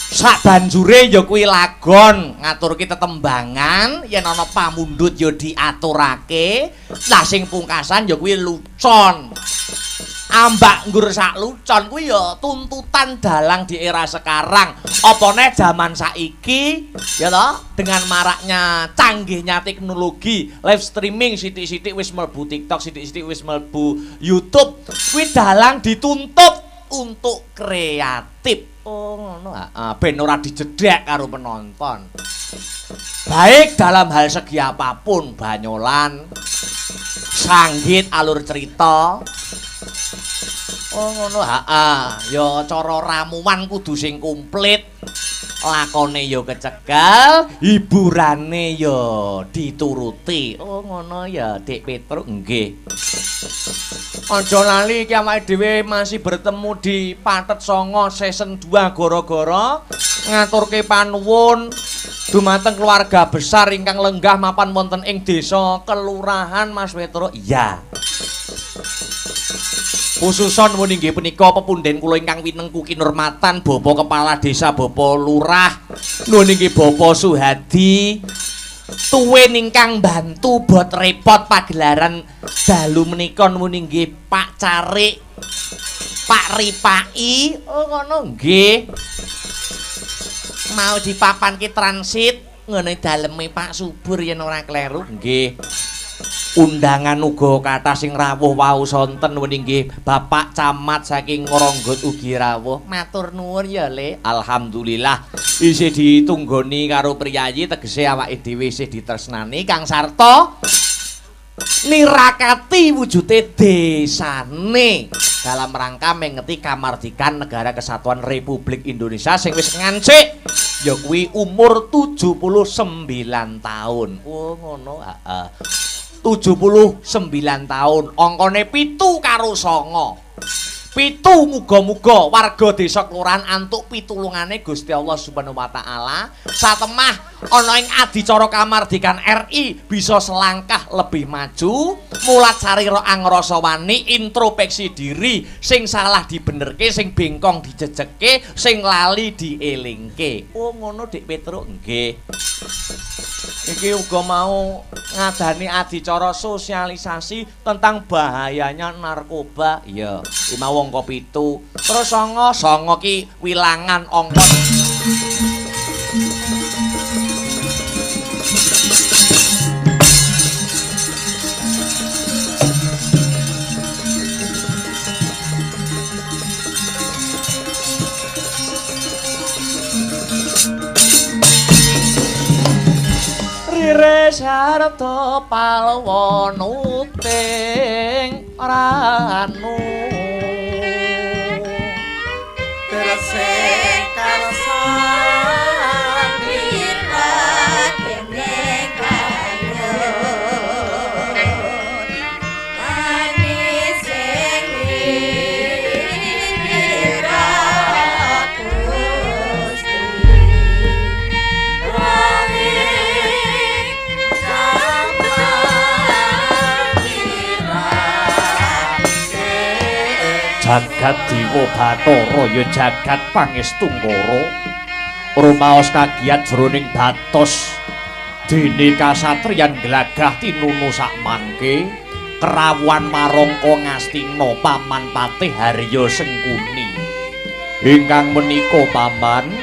Sabanjure ya kuwi lagon, ngaturke tetembangan, yen ana pamundhut ya diaturake. Lah sing pungkasan ya kuwi lucon. Ambak nggur sak lucon kuwi ya tuntutan dalang di era sekarang. Opone zaman saiki ya toh dengan maraknya canggihnya teknologi live streaming sithik-sithik wis mlebu TikTok, sithik-sithik wis mlebu YouTube. Kuwi dalang dituntut untuk kreatif. Oh ngono. Ben ora dijedhek karo penonton. Baik dalam hal segi apapun, banyolan, sanggit, alur cerita. Oh ngono, ya cara ramuan kudu sing komplit. Lakone ya kecegal, hiburane ya dituruti. Oh ngono ya, Dik Petruk nggih. Aja lali iki awake dhewe masih bertemu di Pathet Sanga season 2 gara-gara ngaturke panuwun dumateng keluarga besar ingkang lenggah mapan wonten ing desa kelurahan Mas Petruk. Iya. Khususon muni nggih punika pepunden kula ingkang winengku kinurmatan Bapak Kepala Desa, Bapak Lurah, nuwun inggih Bapak Suhadi, tuwin ingkang bantu bot repot pagelaran dalu menika nuwun inggih Pak Carik, Pak Ripai, oh ngono nggih. Mau dipapanke transit ngene daleme Pak Subur yen ora kleru nggih. Undangan uga kathah sing rawuh wau sonten nggih Bapak Camat saking Ngronggot ugi rawuh. Matur nuwun ya, Le. Alhamdulillah isih ditunggoni karo priyayi tegese awake dhewe isih ditresnani Kang Sarta nirakati wujude desane dalam rangka mengeti kamardikan Negara Kesatuan Republik Indonesia sing wis ngancik ya kuwi umur 79 tahun. Oh ngono, 79 tahun, angkane 7 karo 9. 7 muga-muga warga desa kelurahan antuk pitulungane Gusti Allah Subhanahu wa taala. Satemah ana ing adicara kamardikan RI bisa selangkah lebih maju, mulat sarira angrasa wani, introspeksi diri, sing salah dibenerke, sing bengkong dijejeke, sing lali dielingke. Oh ngono Dik Petruk nggih. Iki uga mau ngadani adicara sosialisasi tentang bahayanya narkoba. Ya, iki mau angka 7. Terus 9 ki wilangan angka. Rire sarta palwan uting ranu Gresik karsani radene kayun manis sing Gusti jagat Dewa Bathara ya jagat Pangestunggara rumaos kagiat jroning batos dene kasatriyan glagah tinunu sakmangke kerawuhan marangka ngastina Paman Patih Harya Sengkuni ingkang menika paman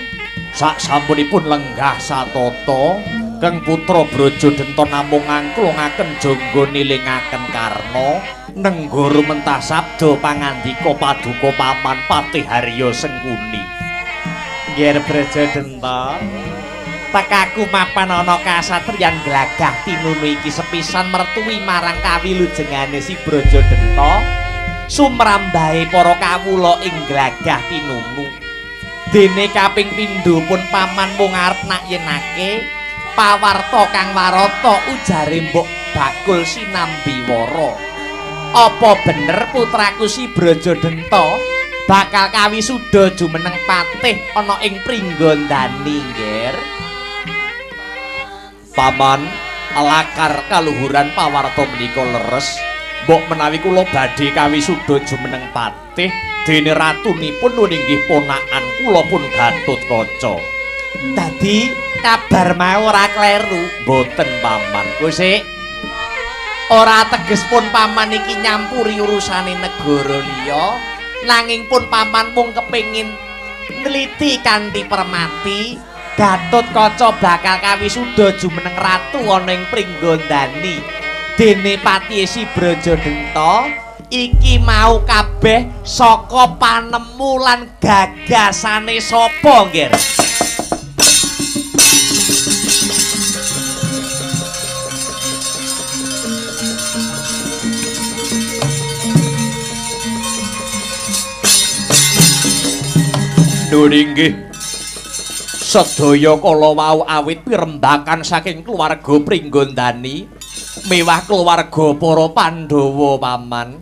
saksampunipun lenggah satata Kang putra Brajadenta namung ngangklungaken jangga nilingaken karna nenggara mentah sabda pangandika paduka Paman Patih Harya Sengkuni. Nggih Brajadenta, tekaku mapan ana kasatriyan glagah tinunu iki sepisan mertui marang kawilujengane si Brajadenta sumrambahe para kawula ing glagah tinunu. Dene kaping pindho pun paman mung arep nak yenake pawarta kang warata ujare Mbok Bakul Sinambiwara. Apa bener putraku si Brajadenta bakal kawisuda jumeneng patih ana ing Pringgondani, Nggir? Paman, lakar kaluhuran pawarta menika leres, mbok menawi kula badhe kawisuda jumeneng patih dene ratunipun inggih ponakan kula pun Gatotkaca. Dadi kabar mau ora kleru, mboten paman. Kusik ora teges pun paman iki nyampuri urusane negara liya, nanging pun paman mung kepengin neliti kanthi permati Gatotkaca bakal kawisuda jumeneng ratu ana ing Pringgondani. Dene patihe si Brajadenta iki mau kabeh saka panemu lan gagasane sapa, Nggir? Nur inggih. Sedaya kala wau awit pirembakan saking keluarga Pringgondani miwah keluarga para Pandhawa paman.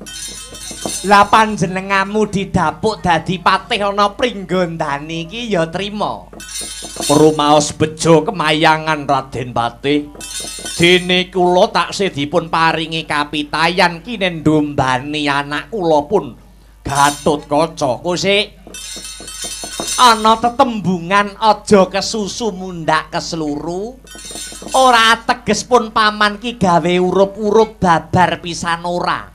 Lah panjenenganmu didapuk dadi patih ana Pringgondani iki ya trima. Rumaos bejo kemayangan Raden Patih. Dene kula taksih dipun paringi kapitayan kinendombani anak kula pun Gatotkaca. Kusik ana tetembungan aja kesusu mundak kesluru. Ora ateges pun paman ki gawe urup-urup babar pisan ora.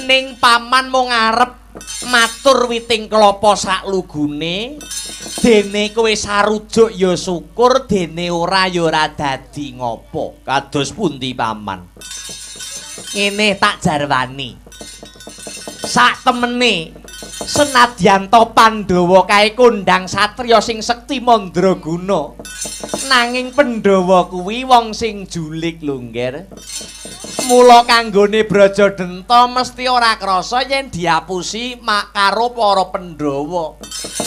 Ning paman mung arep matur witing klapa saklugune. Dene kowe sarujuk ya syukur, dene ora ya ora dadi ngopo. Kados pundi paman? Ngene tak jarwani. Sak temene senadyan to Pandhawa kae kondang satriya sing sekti mandraguna. Nanging Pandhawa kuwi wong sing julik lho, Ngger. Mula kanggone Brajadenta mesti ora krasa yen diapusi karo para Pandhawa.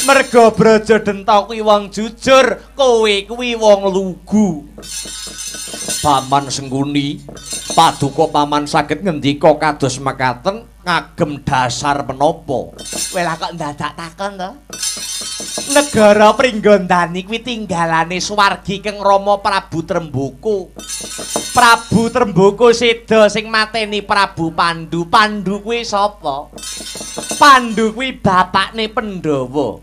Merga Brajadenta kuwi wong jujur, kowe kuwi wong lugu. Paman Sengguni, paduka paman saged ngendika kados mekaten ngagem dasar menapa? Kowe lah kok ndadak takon to? Negara Pringgondani kuwi tinggalane Swargi Keng Rama Prabu Tremboko. Prabu Tremboko seda sing mateni Prabu Pandu. Pandu kuwi sapa? Pandu kuwi bapakne Pandhawa.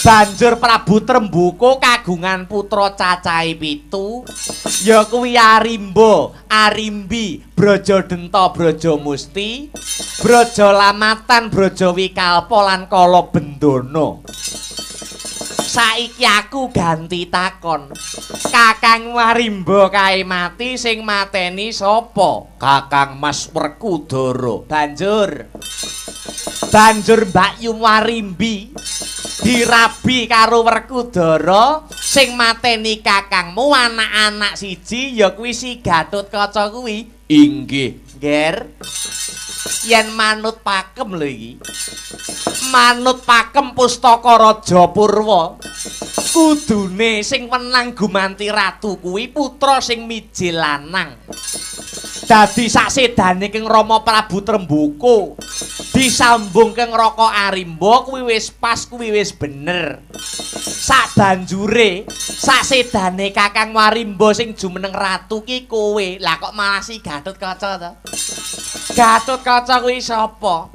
Banjur Prabu Tremboko kagungan putra cacahe 7, ya kuwi Arimba, Arimbi, Brajadenta, Brajamusti, Brajalamatan, Brajawikalpa lan Kalabendana. Saiki aku ganti takon. Kakang Arimba kae mati sing mateni sapa? Kakang Mas Werkudara. Banjur Mbak Yu Warimbi dirabi karo Werkudara sing mateni kakangmu anak-anak siji ya kuwi si Gatotkaca kuwi. Inggih, Nger. Yen manut pakem lho iki. Manut pakem Pustaka Raja Purwa. Kudune sing menang gumanti ratu kuwi putra sing mijil lanang. Dadi saksedane Keng Rama Prabu Tremboko disambung Keng Raka Arimba kuwi wis pas, kuwi wis bener. Sabanjure saksedane Kakang Warimba sing jumeneng ratu ki kowe. Lah kok malah si Gatotkaca to? Gatotkaca kuwi sapa?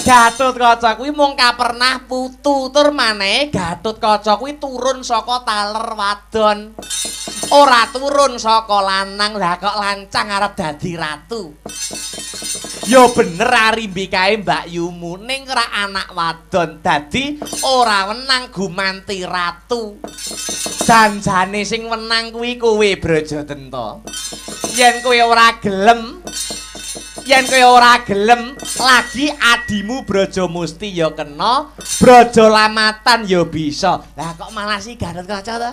Gatotkaca kuwi mung kapernah putu, tur maneh Gatotkaca kuwi turun saka taler wadon. Ora turun saka lanang. Lah kok lancang arep dadi ratu. Ya bener Arimbi kae Mbak Yumu ning ora anak wadon dadi ora wenang gumanti ratu. Janjane sing wenang kuwi kowe Brajadenta. Yen kowe ora gelem lagi adimu Brajamusti ya kena, Brajalamatan ya bisa. Lah kok malah si Gatotkaca to?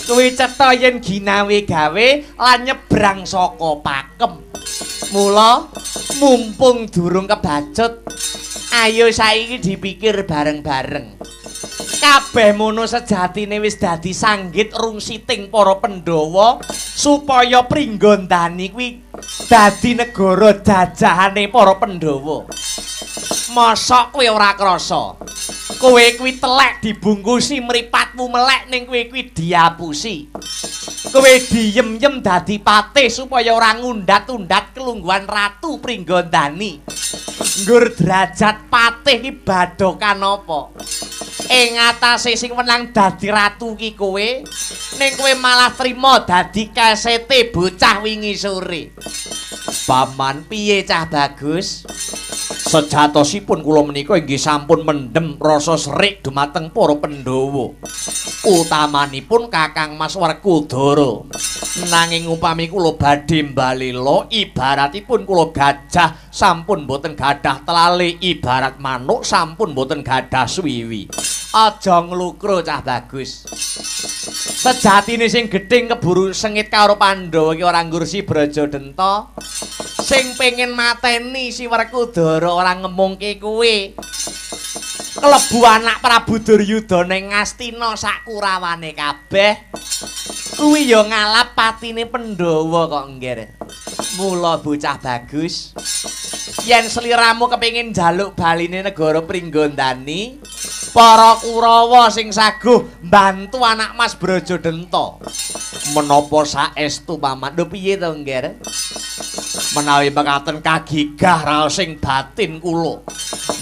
Kuwi cetha yen ginawe gawe lan nyebrang saka pakem. Mula mumpung durung kebacut, ayo saiki dipikir bareng-bareng. Kabeh mono sejatine wis dadi sanggit rungsiting para Pandhawa supaya Pringgondani kuwi dadi negara jajahane para Pandhawa. Mosok kowe ora krasa? Kowe kuwi telek dibungkusi mripatmu melek ning kowe kuwi diapusi. Kowe diyem-yem dadi patih supaya ora ngundat-undat kelungguhan Ratu Pringgondani. Nggur derajat patih ki badhokan apa? Ing atase sing menang dadi ratu ki kowe, ning kowe malah trima dadi kesete bocah wingi sore. Paman piye cah bagus? Sejatosipun kula menika inggih sampun mendhem rasa serik dumateng para Pandhawa. Utamanipun Kakang Mas Werkudara. Nanging upami kula badhe mbalela ibaratipun kula gajah sampun boten gadah telali, ibarat manuk sampun boten gadah swiwi. Aja nglukro cah bagus. Sejatine sing gedhing keburu sengit karo Pandhawa iki ora ngursi Brajadenta. Sing pengen mateni si Werkudara ora ngemungke kowe. klebu anak Prabu Duryudana ing Ngastina sak Kurawane kabeh kuwi ya ngalap patine Pandhawa kok ngger. Mula bocah bagus, yen sliramu kepengin njaluk baline negara Pringgondani, para Kurawa sing saguh mbantu anak Mas Brajadenta. Menapa saestu paman? Lho piye to ngger? Menawi mekaten kagigah raosing batin kula.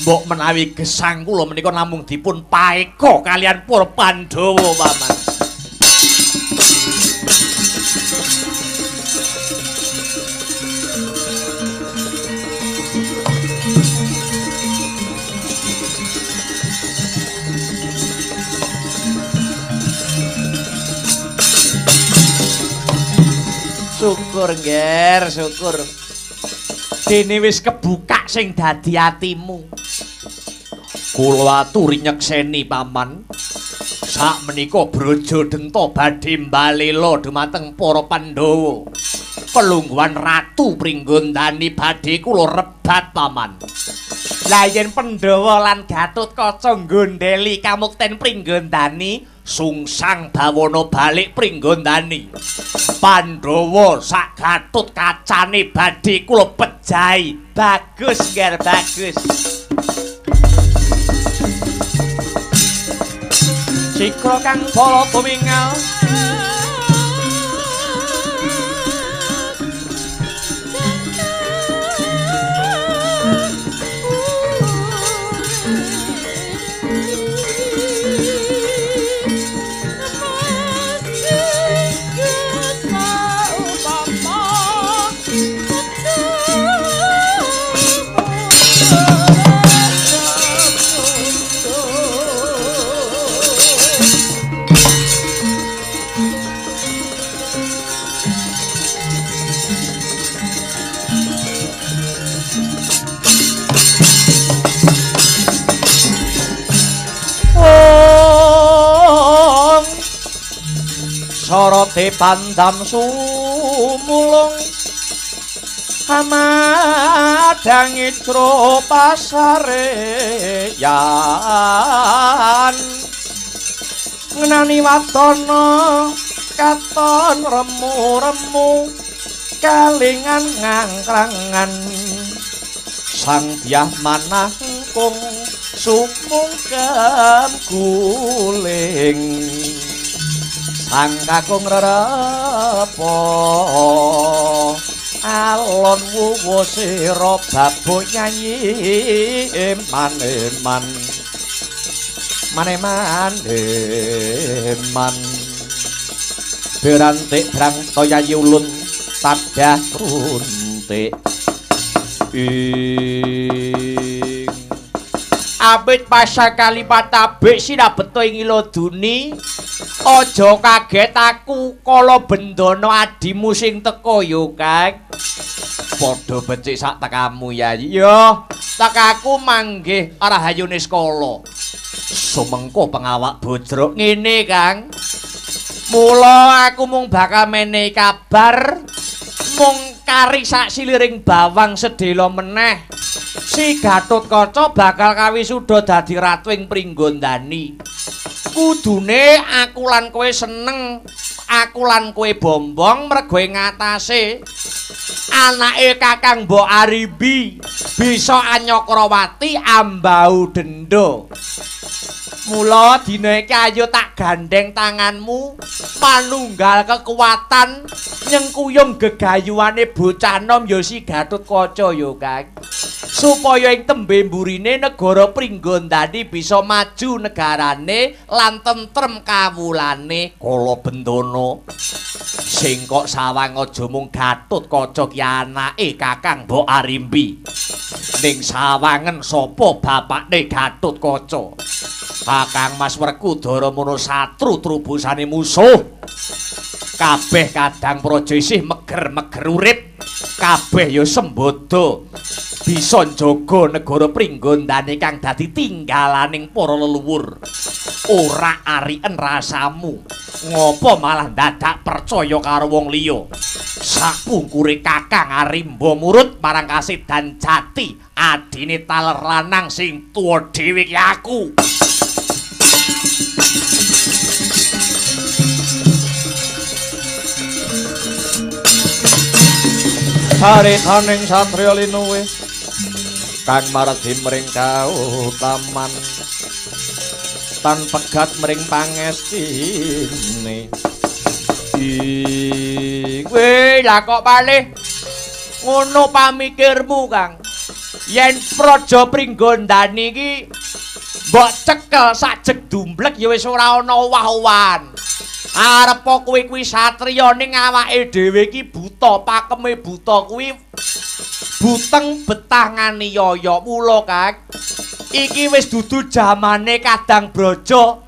Mbok menawi gesang kula menika namung dipun paeka kalian para Pandhawa paman. Syukur ngger, syukur. Dene wis kebuka sing dadi atimu. Kula aturi nyekseni paman. Sak menika Brajadenta badhe mbalela dumateng para Pandhawa. Pelungguhan Ratu Pringgondani badhe kula rebat paman. Lah yen Pandhawa lan Gatotkaca nggondheli kamukten Pringgondani, sungsang bawana balik Pringgondani. Pandhawa sak Gatotkacané badhe kula pejahi. Bagus ngger, bagus. Sikra kang bala tumingal Sorote pandam sumulung amadang itra pasareyan ngenani watana katon remu-remu kalingan ngangkrangan sang dyah manahkung sumungkem guling sang kakung rerepa alon wuwu sira babuk nyanyi maneman berantik brang toya yulun tadah runtik abit pasang kalipat abik sinabeto ing Iloduni. Aja kaget aku kala Bendana adimu sing teka yo, Kang. Padha becik sak tekamu, Yayi. Yo, tekaku manggih Rahayu Niskala. Sumengko pengawak bojrok ngene, Kang. Mula aku mung bakal menehi kabar mung kari sak siliring bawang sedhela meneh. Si Gatotkaca bakal kawisuda dadi ratu ing Pringgondani. Kudune aku lan kowe seneng, aku lan kowe bombong mergo ngatasi anake Kakang Mbok Arimbi bisa Anyakrawati ambau denda. Mula dina iki ayo tak gandeng tanganmu manunggal kekuatan nyengkuyung gegayuhane bocah nom ya si Gatotkaca ya, Kang. Supaya ing tembe mburine negara Pringgondani bisa maju negarane lan tentrem kawulane kala Bendana. Sing kok sawang aja mung Gatotkaca ki anake Kakang Mbok Arimbi. Ning sawangen sapa bapakne Gatotkaca? Kakang Mas Werkudara mono satru trubusane musuh. Kabeh kadang praja isih meger-meger urip, kabeh ya sembodo. bisa njaga negara Pringgondane kang dadi tinggalaning para leluhur. Ora ariken rasamu. Ngopo malah dadak percaya karo wong liya? Sapungkure Kakang Arimba murut marang Kasedan Jati, adine taler lanang sing tuwa dhewe ki aku. Caritaning satriya linuwe kang margi mring kautaman tan pegat mring pangestine. Kowe lah kok malih ngono pamikirmu, Kang? Yen Praja Pringgondani iki mbok cekel sajeg dumblek ya wis ora ana owah-owahan. Arep kowe kuwi satriya ning awake dhewe iki buta, pakeme buta kuwi buteng betah nganiaya. Mula, Kang, iki wis dudu jamane Kadang Braja.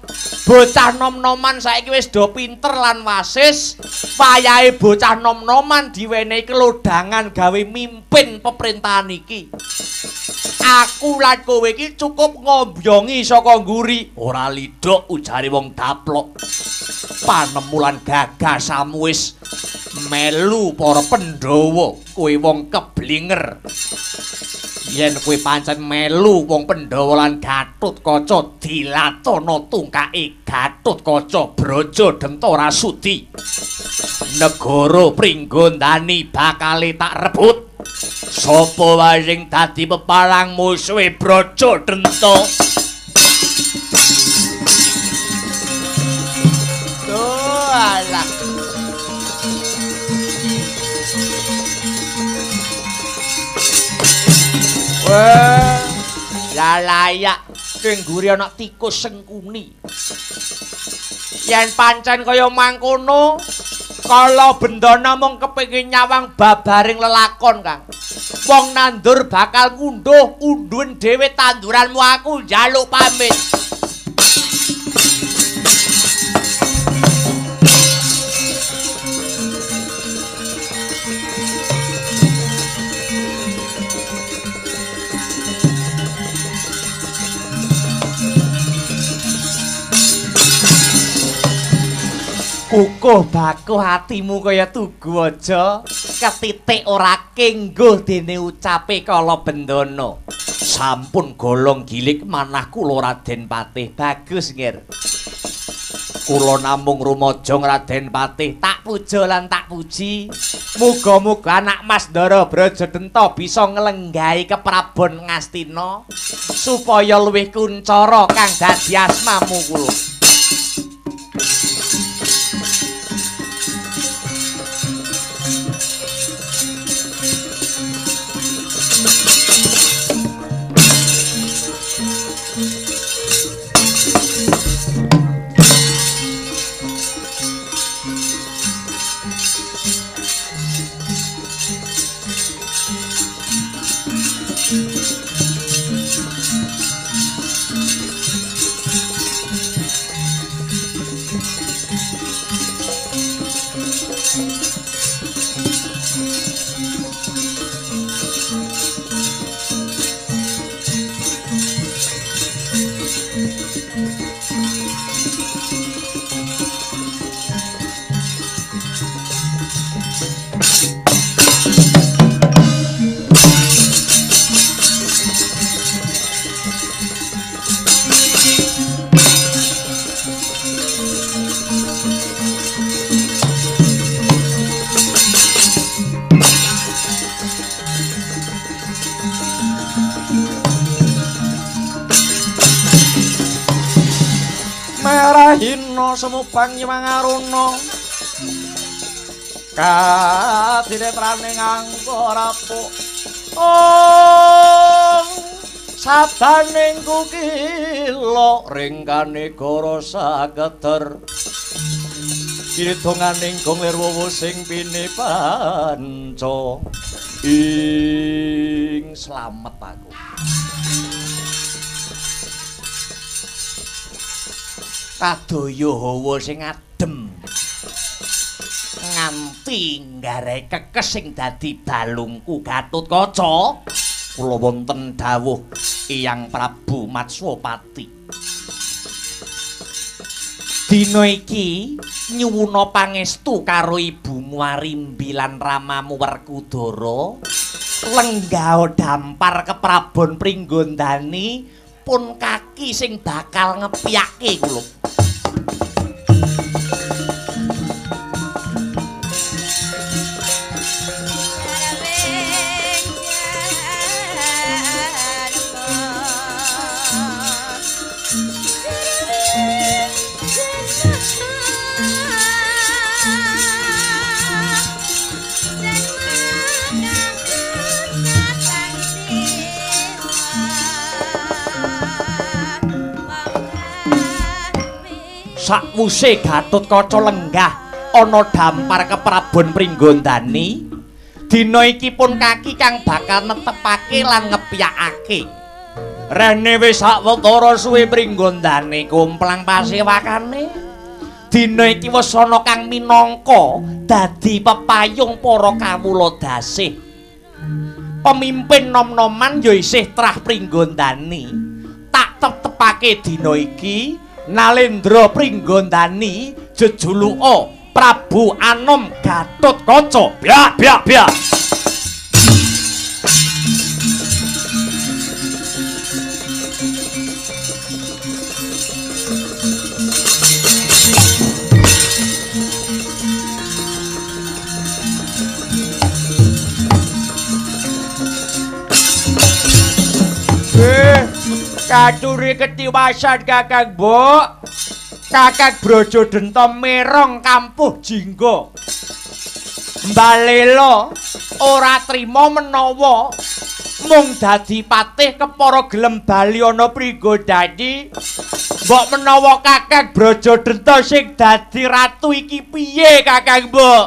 Bocah nom-noman saiki wis do pinter lan wasis. Wayahe bocah nom-noman diwenehi kelodhangan gawe mimpin pemerintahan iki. Aku lan kowe iki cukup ngombyongi saka ngguri. Ora lidok ujare wong daplok. Panemulan gagasamu wis melu para Pandhawa. Kowe wong keblinger. Yen kowe pancen melu wong Pandhawa lan Gatotkaca dilatana tungkake Gatotkaca Braja Dentara Sudi. Negara Pringgondani bakal tak rebut. Sapa wae sing dadi pepalang musuhe Braja Denta. Oh alah. Wah, la layak kengguri ana tikus sengkuni. Yen pancen kaya mangkono, kala Bendana mung kepengin nyawang babaring lelakon, Kang. Wong nandur bakal ngunduh undhun dhewe tanduranmu, aku njaluk pamit. Kukuh bakuh hatimu kaya tugu aja, ketitik ora kengguh dene ucape kala Bendana. Sampun golong gilik manah kula Raden Patih. Bagus, Ngir. Kula namung rumajang Raden Patih, tak puja lan tak puji. Muga-muga anak Mas Ndara Brajadenta bisa nglenggahi keprabon Ngastina supaya luwih kuncara kang dadi asmamu kula. Merahina semupang nyemang aruna kadine praning angka rapuk sabaning kukila ringkane goro sageder kidonganing gong lirwowo sing pinipanca ing slamet aku. Kadaya hawa sing adem nganti nggarai kekes sing dadi balungku Gatotkaca kula wonten dawuh Eyang Prabu Matswapati. Dina iki nyuwuna pangestu karo ibumu Arimbi lan ramamu Werkudara lenggah dampar keprabon Pringgondani pun kaki sing bakal ngepiyake kula. Sakwuse Gatotkaca lenggah ana dampar keprabon Pringgondani, dina iki pun kaki kang bakal netepake lan ngepyakake. Rene wis sawetara suwe Pringgondani kumplang pasewakane. Dina iki wis ana kang minangka dadi pepayung para kawula dasih. Pemimpin nom-noman ya isih trah Pringgondani. Tak tetepake dina iki Nalendra Pringgondani jejuluka Prabu Anom Gatotkaca. Biak biak biak. Katuri ketiwasan Kakang Mbok. Kakang Brajadenta merong kampuh jingga. Mbalela ora trima menawa mung dadi patih kepara gelem bali ana Pringgondani. Mbok menawa Kakang Brajadenta sing dadi ratu iki piye Kakang Mbok?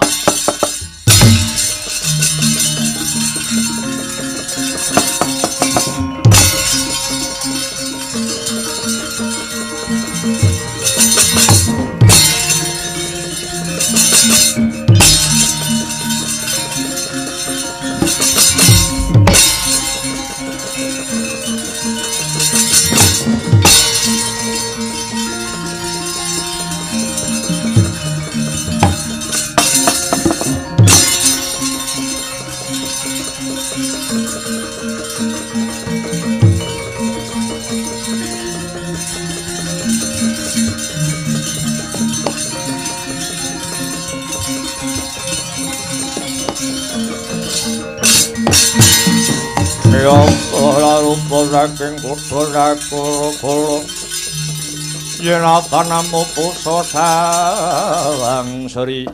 Ora rupa saking kutha kala yen atanamu pusa sawang sri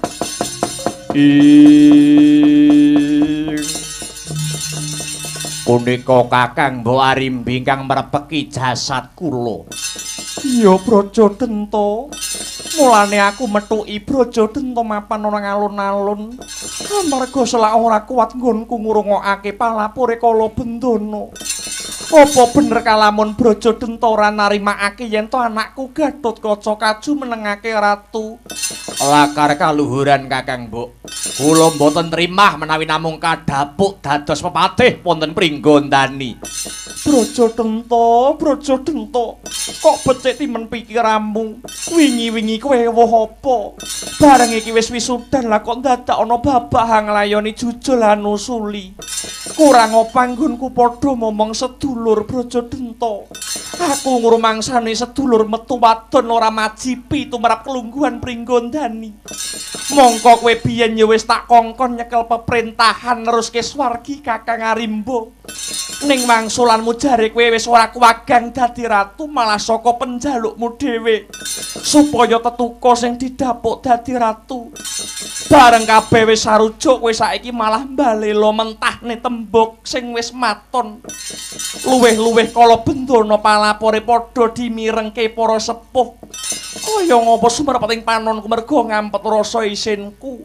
punika Kakang Mbok Arimbi kang mrepeki jasad kula. Iya Brajadenta. Mulane aku methuki Brajadenta mapan ana alun-alun. Amarga selak ora kuat nggonku ngrungokake palapure kala bendana. Apa bener kalamun Brajadenta ora narimakake yen to anakku Gatotkaca kaju menengake ratu? Lakar kaluhuran Kakang Mbok. Kula mboten trimah menawi namung kadhapuk dados pepatih wonten Pringgondani. Brajadenta, kok becik timen pikiranmu? Wingi-wingi kowe woh apa? Bareng iki wis wisudan lah kok dadak ana babak nglayoni jujul lan usuli. Kurang panggonku padha momong sedulur Brajadenta. Aku ngrumangsani sedulur metu wadon ora majipi tumrap kelungguhan Pringgondani. Mongko kowe biyen ya wis tak kongkon nyekel peperintahan neruske swargi Kakang Arimba. Ning mangsulanmu jare kowe wis ora kuwagang dadi ratu malah saka penjalukmu dhewe supaya tetuka sing didapuk dadi ratu. Bareng kabeh wis sarujuk kowe saiki malah mbalela mentahne tembok sing wis maton. Luwih-luwih kala bendana palapore padha dimirengke para sepuh. Kaya ngapa sumerpeting panonku merga ngampet rasa isinku.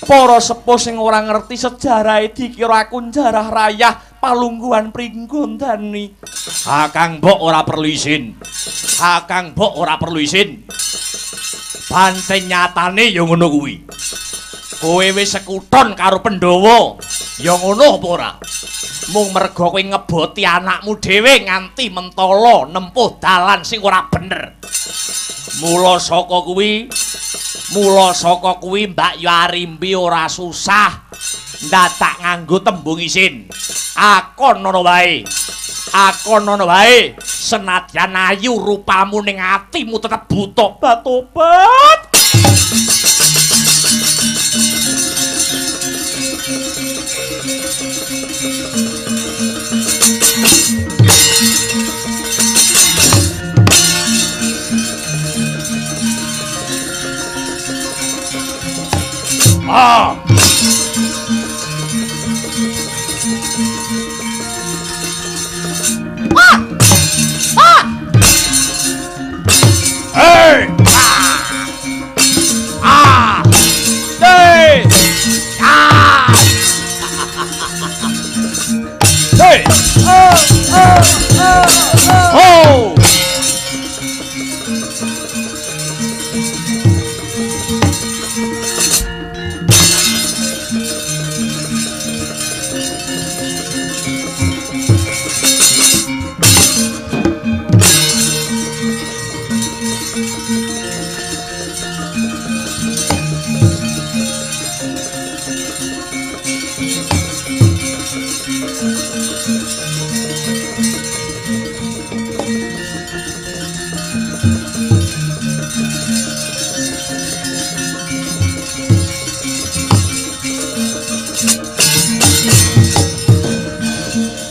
Para sepuh sing ora ngerti sejarahe dikira aku jarah rayah palungguhan Pringgondani. Kakang Mbok ora perlu izin. Kakang Mbok ora perlu izin. Pancen nyatane ya ngono kuwi. Kowe wis sekuton karo Pandhawa. Ya ngono apa ora? Mung merga kowe ngeboti anakmu dhewe nganti mentala nempuh dalan sing ora bener. Mula saka kuwi Mbak Yu Arimbi ora susah ndadak nganggo tembung isin. Akon ngono wae. Senadyan ayu rupamu ning atimu tetep buta. Batobat. Ah. Hey! Hey! Hey! Oh!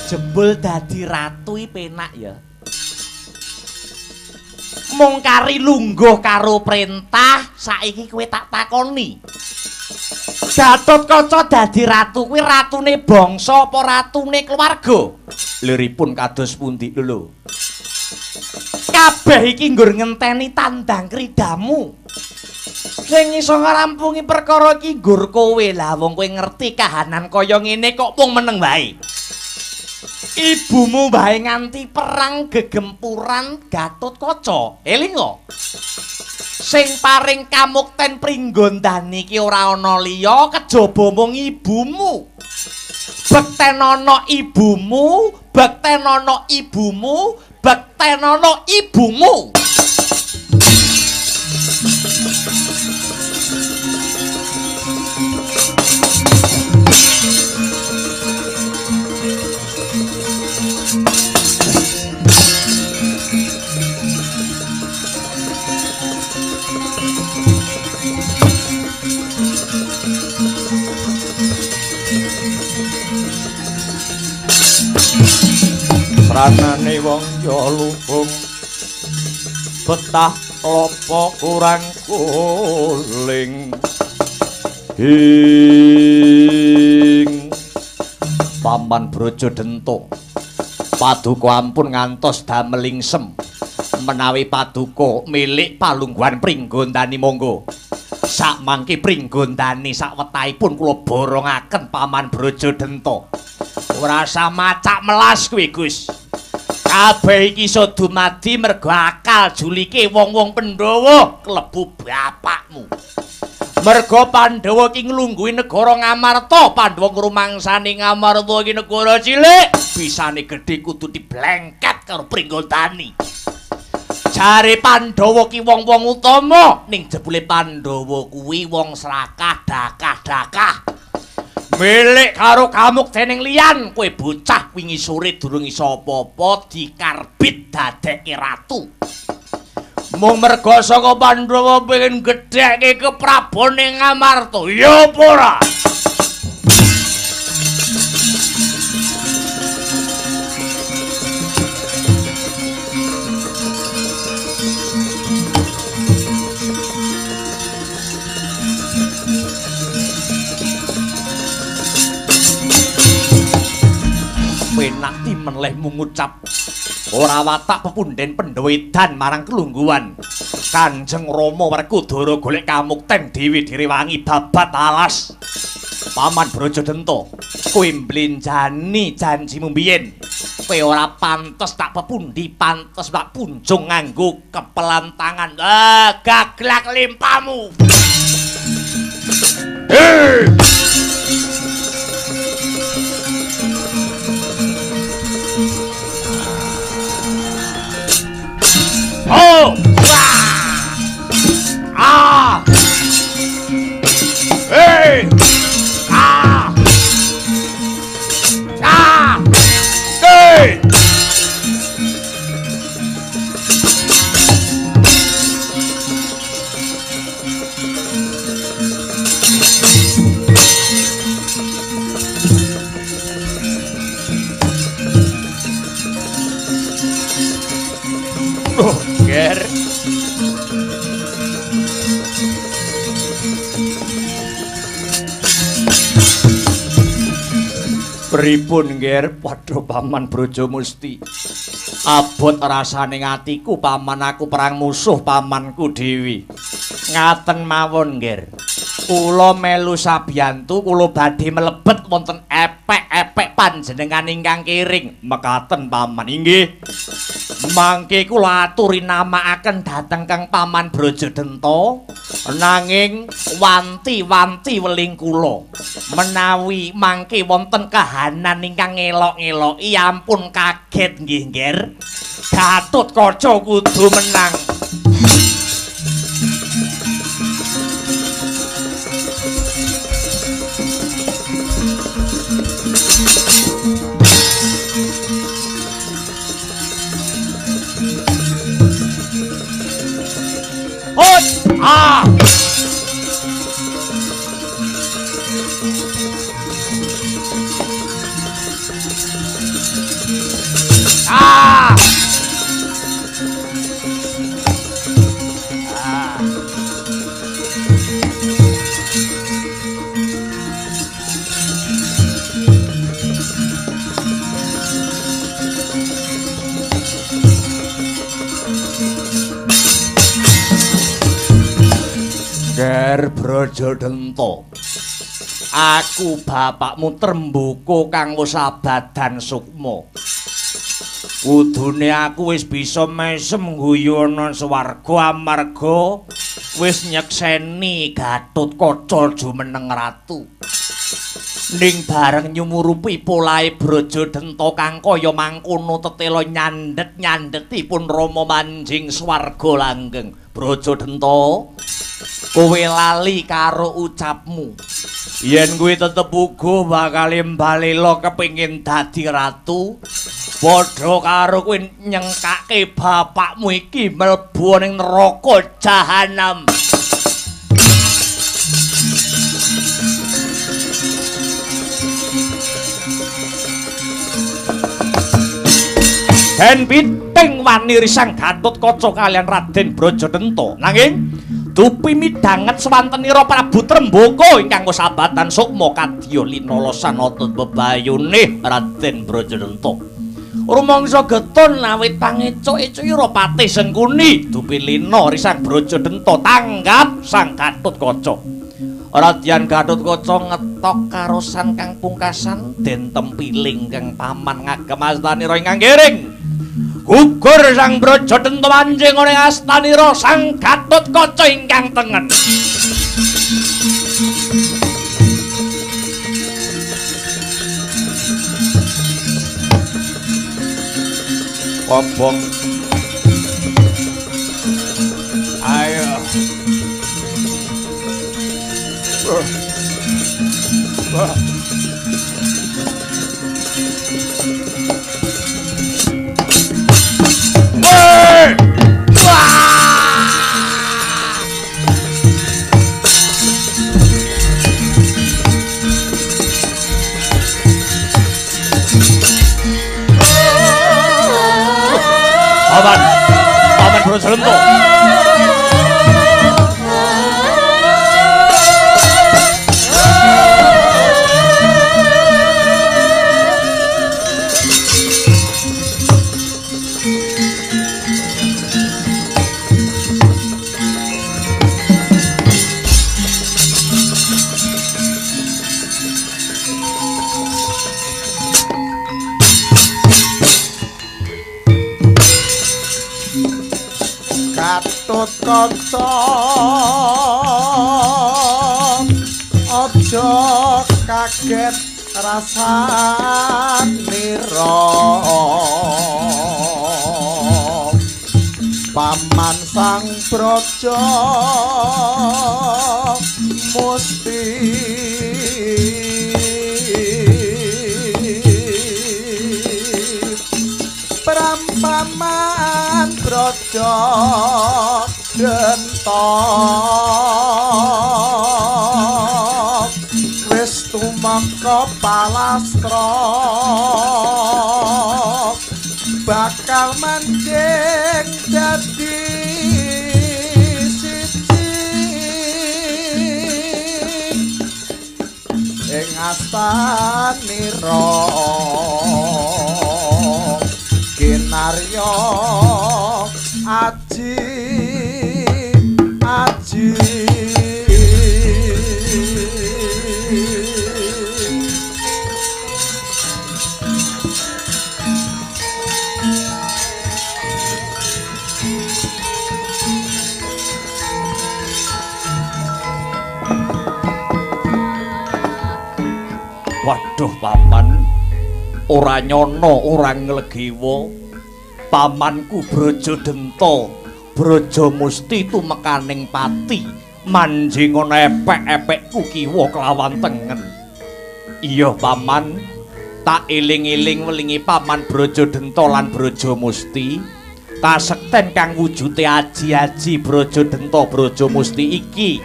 Jebul dadi ratu iki penak ya. Mung kari lungguh karo perintah, saiki kowe tak takoni. Gatotkaca dadi ratu kuwi ratune bangsa apa ratune keluarga? Liripun kados pundi lho. Kabeh iki nggur ngenteni tandang kridamu. Sing iso ngrampungi perkara iki nggur kowe lah, wong kowe ngerti kahanan kaya ngene kok mung meneng wae. Ibumu bae nganti perang gegempuran Gatotkaca. Elinga. Sing paring kamukten Pringgondani ki ora ana liya kejaba mung ibumu. Bektenono ibumu, bektenono ibumu, bektenono ibumu. Ranane wong ya lubung betah klopo kurang kuling ing Paman Brajadenta paduka ampun ngantos damelingsem menawi paduka milik palungguhan Pringgondani monggo sak mangke Pringgondani sak wetahipun kula borongaken Paman Brajadenta ora usah macak melas kuwi Gus. Kabeh iki iso dumadi mergo akal julike wong-wong Pandhawa klebu bapakmu. Mergo Pandhawa ki nglungguhi negara Ngamarta, Pandhawa ngrumangsani Ngamarta iki negara cilik, bisane gedhe kudu diblengket karo Pringgondani. Jare Pandhawa ki wong-wong utama, ning jebule Pandhawa kuwi wong serakah dakah-dakah. Milik karo kamuktening liyan, kowe bocah wingi sore durung iso apa-apa dikarbit dadekke ratu. Mung mergo saka Pandhawa pengen gedhekke keprabone Ngamarta, ya apa ora? Penak timenleh mengucap ora watak pepunden Pandhawa edan marang kelungguhan. Kanjeng Rama Werkudara golek kamukten Dewi direwangi babat alas. Paman Brajadenta, kowe mblenjani janjimu mbiyen. Kowe ora pantes tak pepundi, pantes tak punjung nganggo kepelan tangan. Gaglak limpamu. Ger. Pripun Ger, padha Paman Brajamusti. Abot rasane atiku Paman, aku perang musuh pamanku dewi. Ngaten mawon Ger. Kula melu sabiyantu, kula badhe mlebet wonten epek-epek panjenengan ingkang kiring. Mekaten Paman. Inggih. Mangke kula aturi namaaken dhateng Kang Paman Brajadenta. Nanging wanti-wanti weling kula menawi mangke wonten kahanan ingkang ngelok-ngeloki ampun kaget nggih Nger. Gatotkaca kudu menang. Ah! Ah! Ger Brajadenta. Aku bapakmu Tremboko kang wis abadan sukma. Kudune aku wis bisa mesem guyu ana swarga amarga wis nyekseni Gatotkaca jumeneng ratu. Ning bareng nyumurupi polahe Brajadenta kang kaya mangkono tetela nyandhet-nyandhetipun Rama manjing swarga langgeng. Brajadenta, kowe lali karo ucapmu. Yen kowe tetep uga bakal mbalela kepengin dadi ratu, padha karo kowe nyengkake bapakmu iki mlebu ning neraka jahanam. Den piting wani risang Gatotkaca kalian Raden Brajadenta. Nanging dupi midhanget swantenira Prabu Tremboko ingkang kasabadan sukma kadya linalosan otot bebayune Raden Brajadenta. Rumangsa getun awit pangecuk-ecukira Patih Sengkuni dupi lina risang Brajadenta tanggap sang Gatotkaca. Radyan Gatotkaca ngetok karosan kang pungkasan den tempiling kang paman ngagem astanira ingkang giring. Gugur sang Brajadenta manjing ing astanira sang Gatotkaca ingkang tengen. Obong. Ayo. Paman Brajadenta. Gatotkaca aja kaget rasanira paman sang Braja musti prampaman Brajadenta wis tumeka palastra bakal manjing dadi nira kinarya aji aji Waduh paman, ora nyono ora nglegewa. Pamanku Brajadenta, Brajamusti tumekaning pati, manjing ana epek-epekku kiwa kelawan tengen. Iya paman, tak eling-eling welingi paman Brajadenta lan Brajamusti, kasekten kang wujude aji-aji Brajadenta Brajamusti iki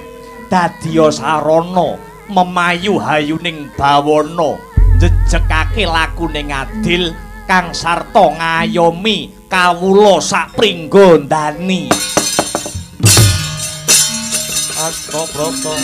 dadya sarana memayu hayuning bawana njejekake lakuning adil kang sarta ngayomi kawula sapringga ndani. Astabrata